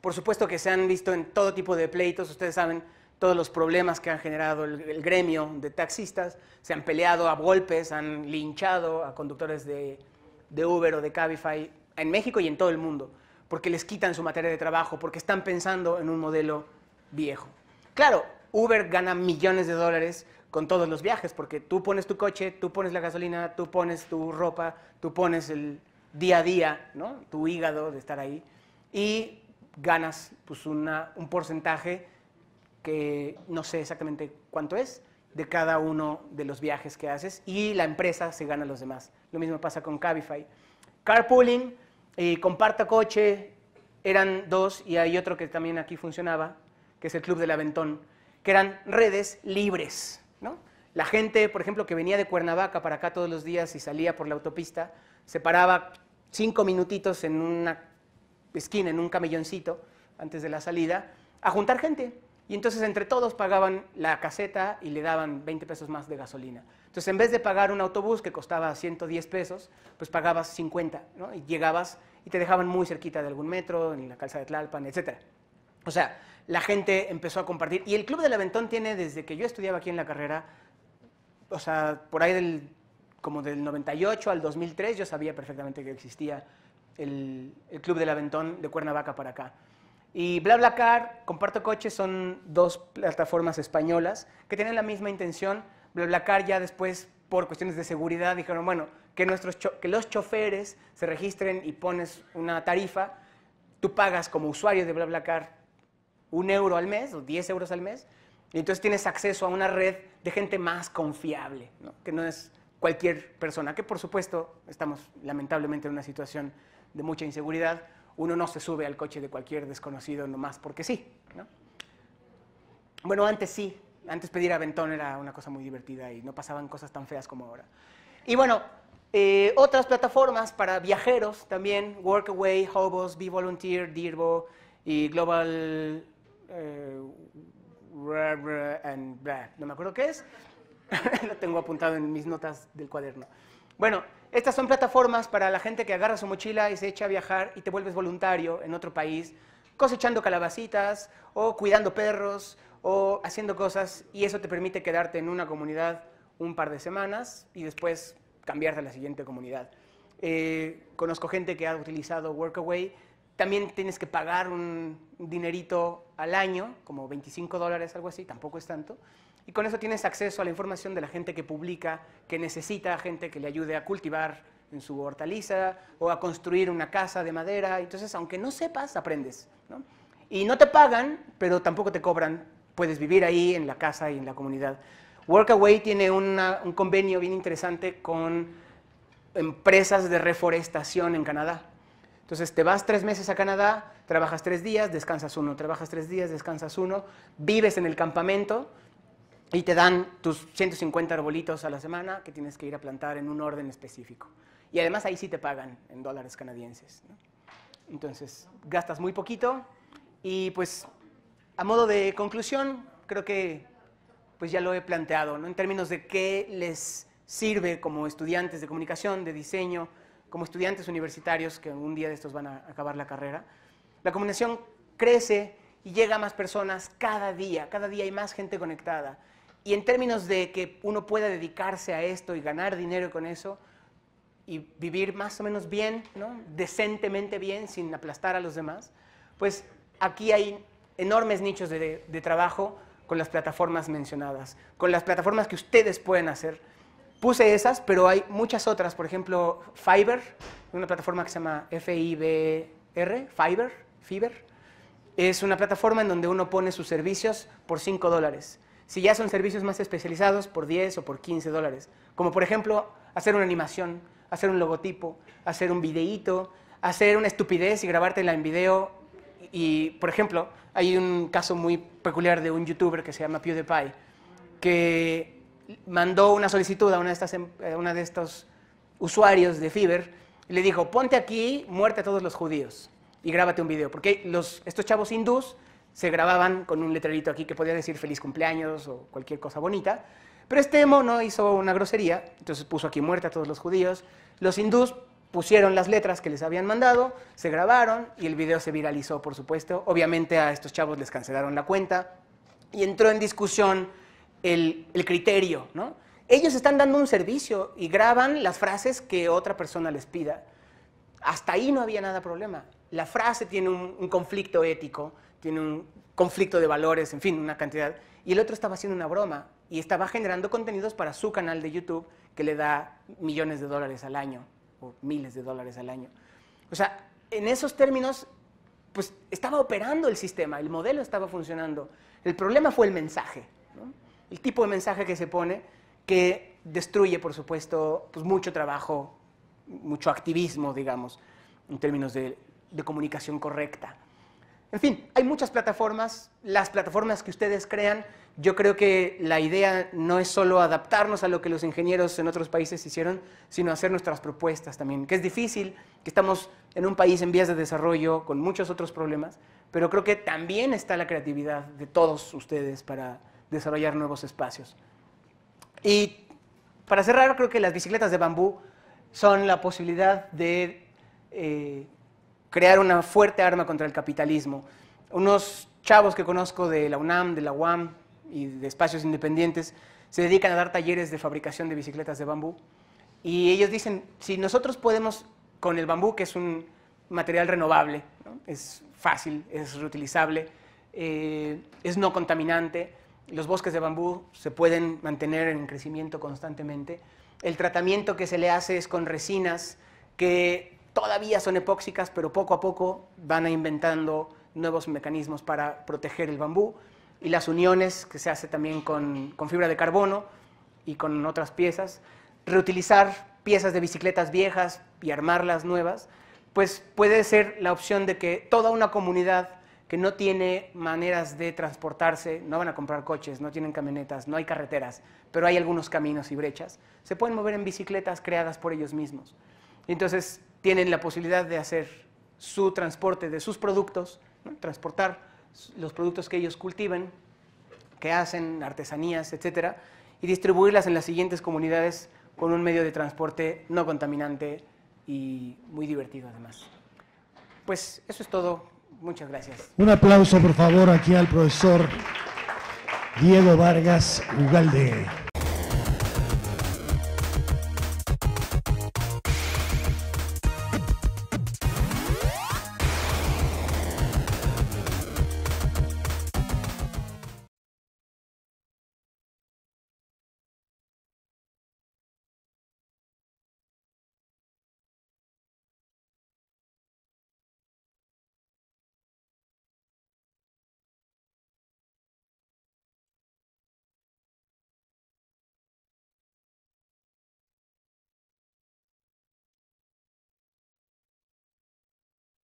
por supuesto que se han visto en todo tipo de pleitos. Ustedes saben todos los problemas que han generado el gremio de taxistas. Se han peleado a golpes, han linchado a conductores de Uber o de Cabify en México y en todo el mundo, porque les quitan su materia de trabajo, porque están pensando en un modelo viejo. Claro, Uber gana millones de dólares con todos los viajes, porque tú pones tu coche, tú pones la gasolina, tú pones tu ropa, tú pones día a día, ¿no? Tu hígado de estar ahí, y ganas pues, un porcentaje que no sé exactamente cuánto es, de cada uno de los viajes que haces, y la empresa se gana a los demás. Lo mismo pasa con Cabify. Carpooling, comparta coche, eran dos, y hay otro que también aquí funcionaba, que es el Club del Aventón, que eran redes libres, ¿no? La gente, por ejemplo, que venía de Cuernavaca para acá todos los días y salía por la autopista, se paraba 5 minutitos en una esquina, en un camelloncito, antes de la salida, a juntar gente. Y entonces entre todos pagaban la caseta y le daban 20 pesos más de gasolina. Entonces en vez de pagar un autobús que costaba 110 pesos, pues pagabas 50, ¿no? Y llegabas y te dejaban muy cerquita de algún metro, en la calzada de Tlalpan, etc. O sea, la gente empezó a compartir. Y el Club del Aventón tiene, desde que yo estudiaba aquí en la carrera, o sea, por ahí como del 98 al 2003, yo sabía perfectamente que existía el Club del Aventón de Cuernavaca para acá. Y BlaBlaCar, Comparto Coche, son dos plataformas españolas que tienen la misma intención. BlaBlaCar ya después, por cuestiones de seguridad, dijeron, bueno, que los choferes se registren y pones una tarifa, tú pagas como usuario de BlaBlaCar 1 euro al mes o 10 euros al mes, y entonces tienes acceso a una red de gente más confiable, ¿no? Que no es cualquier persona, que por supuesto estamos lamentablemente en una situación de mucha inseguridad. Uno no se sube al coche de cualquier desconocido nomás porque sí, ¿no? Bueno, antes sí. Antes pedir aventón era una cosa muy divertida y no pasaban cosas tan feas como ahora. Y bueno, otras plataformas para viajeros también, Workaway, Hobos, Be Volunteer, Dirbo y Global... no me acuerdo qué es. Lo tengo apuntado en mis notas del cuaderno. Bueno, estas son plataformas para la gente que agarra su mochila y se echa a viajar y te vuelves voluntario en otro país, cosechando calabacitas o cuidando perros o haciendo cosas, y eso te permite quedarte en una comunidad un par de semanas y después cambiarte a la siguiente comunidad. Conozco gente que ha utilizado Workaway. También tienes que pagar un dinerito al año, como $25, algo así, tampoco es tanto. Y con eso tienes acceso a la información de la gente que publica, que necesita gente que le ayude a cultivar en su hortaliza o a construir una casa de madera. Entonces, aunque no sepas, aprendes, ¿no? Y no te pagan, pero tampoco te cobran. Puedes vivir ahí en la casa y en la comunidad. Workaway tiene un convenio bien interesante con empresas de reforestación en Canadá. Entonces, te vas 3 meses a Canadá, trabajas 3 días, descansas 1, trabajas 3 días, descansas 1, vives en el campamento y te dan tus 150 arbolitos a la semana que tienes que ir a plantar en un orden específico. Y además ahí sí te pagan en dólares canadienses, ¿no? Entonces, gastas muy poquito y pues, a modo de conclusión, creo que pues ya lo he planteado, ¿no? En términos de qué les sirve como estudiantes de comunicación, de diseño, como estudiantes universitarios que un día de estos van a acabar la carrera. La comunicación crece y llega a más personas cada día hay más gente conectada. Y en términos de que uno pueda dedicarse a esto y ganar dinero con eso y vivir más o menos bien, ¿no? Decentemente bien, sin aplastar a los demás, pues aquí hay enormes nichos de trabajo con las plataformas mencionadas, con las plataformas que ustedes pueden hacer. Puse esas, pero hay muchas otras. Por ejemplo, Fiverr, una plataforma que se llama Fiverr, Fiverr. Es una plataforma en donde uno pone sus servicios por $5. Si ya son servicios más especializados, por 10 o por $15. Como por ejemplo, hacer una animación, hacer un logotipo, hacer un videíto, hacer una estupidez y grabártela en video. Y, por ejemplo, hay un caso muy peculiar de un youtuber que se llama PewDiePie, que mandó una solicitud a una de estos usuarios de Fiverr y le dijo, ponte aquí, muerte a todos los judíos y grábate un video. Porque estos chavos hindús se grababan con un letrerito aquí que podía decir feliz cumpleaños o cualquier cosa bonita, pero este mono hizo una grosería, entonces puso aquí muerte a todos los judíos. Los hindús pusieron las letras que les habían mandado, se grabaron y el video se viralizó, por supuesto. Obviamente a estos chavos les cancelaron la cuenta y entró en discusión el criterio, ¿no? Ellos están dando un servicio y graban las frases que otra persona les pida. Hasta ahí no había nada problema. La frase tiene un conflicto ético, tiene un conflicto de valores, en fin, una cantidad. Y el otro estaba haciendo una broma y estaba generando contenidos para su canal de YouTube que le da millones de dólares al año por miles de dólares al año. O sea, en esos términos, pues estaba operando el sistema, el modelo estaba funcionando. El problema fue el mensaje, ¿no? El tipo de mensaje que se pone, que destruye, por supuesto, pues mucho trabajo, mucho activismo, digamos, en términos de comunicación correcta. En fin, hay muchas plataformas, las plataformas que ustedes crean. Yo creo que la idea no es solo adaptarnos a lo que los ingenieros en otros países hicieron, sino hacer nuestras propuestas también, que es difícil, que estamos en un país en vías de desarrollo con muchos otros problemas, pero creo que también está la creatividad de todos ustedes para desarrollar nuevos espacios. Y para cerrar, creo que las bicicletas de bambú son la posibilidad de crear una fuerte arma contra el capitalismo. Unos chavos que conozco de la UNAM, de la UAM y de espacios independientes se dedican a dar talleres de fabricación de bicicletas de bambú. Y ellos dicen, si nosotros podemos, con el bambú, que es un material renovable, ¿no? Es fácil, es reutilizable, es no contaminante, los bosques de bambú se pueden mantener en crecimiento constantemente, el tratamiento que se le hace es con resinas que todavía son epóxicas, pero poco a poco van inventando nuevos mecanismos para proteger el bambú, y las uniones que se hace también con fibra de carbono y con otras piezas. Reutilizar piezas de bicicletas viejas y armarlas nuevas, pues puede ser la opción de que toda una comunidad que no tiene maneras de transportarse, no van a comprar coches, no tienen camionetas, no hay carreteras, pero hay algunos caminos y brechas, se pueden mover en bicicletas creadas por ellos mismos. Y entonces tienen la posibilidad de hacer su transporte de sus productos, ¿no? Transportar los productos que ellos cultivan, que hacen, artesanías, etcétera, y distribuirlas en las siguientes comunidades con un medio de transporte no contaminante y muy divertido además. Pues eso es todo. Muchas gracias. Un aplauso, por favor, aquí al profesor Diego Vargas Ugalde.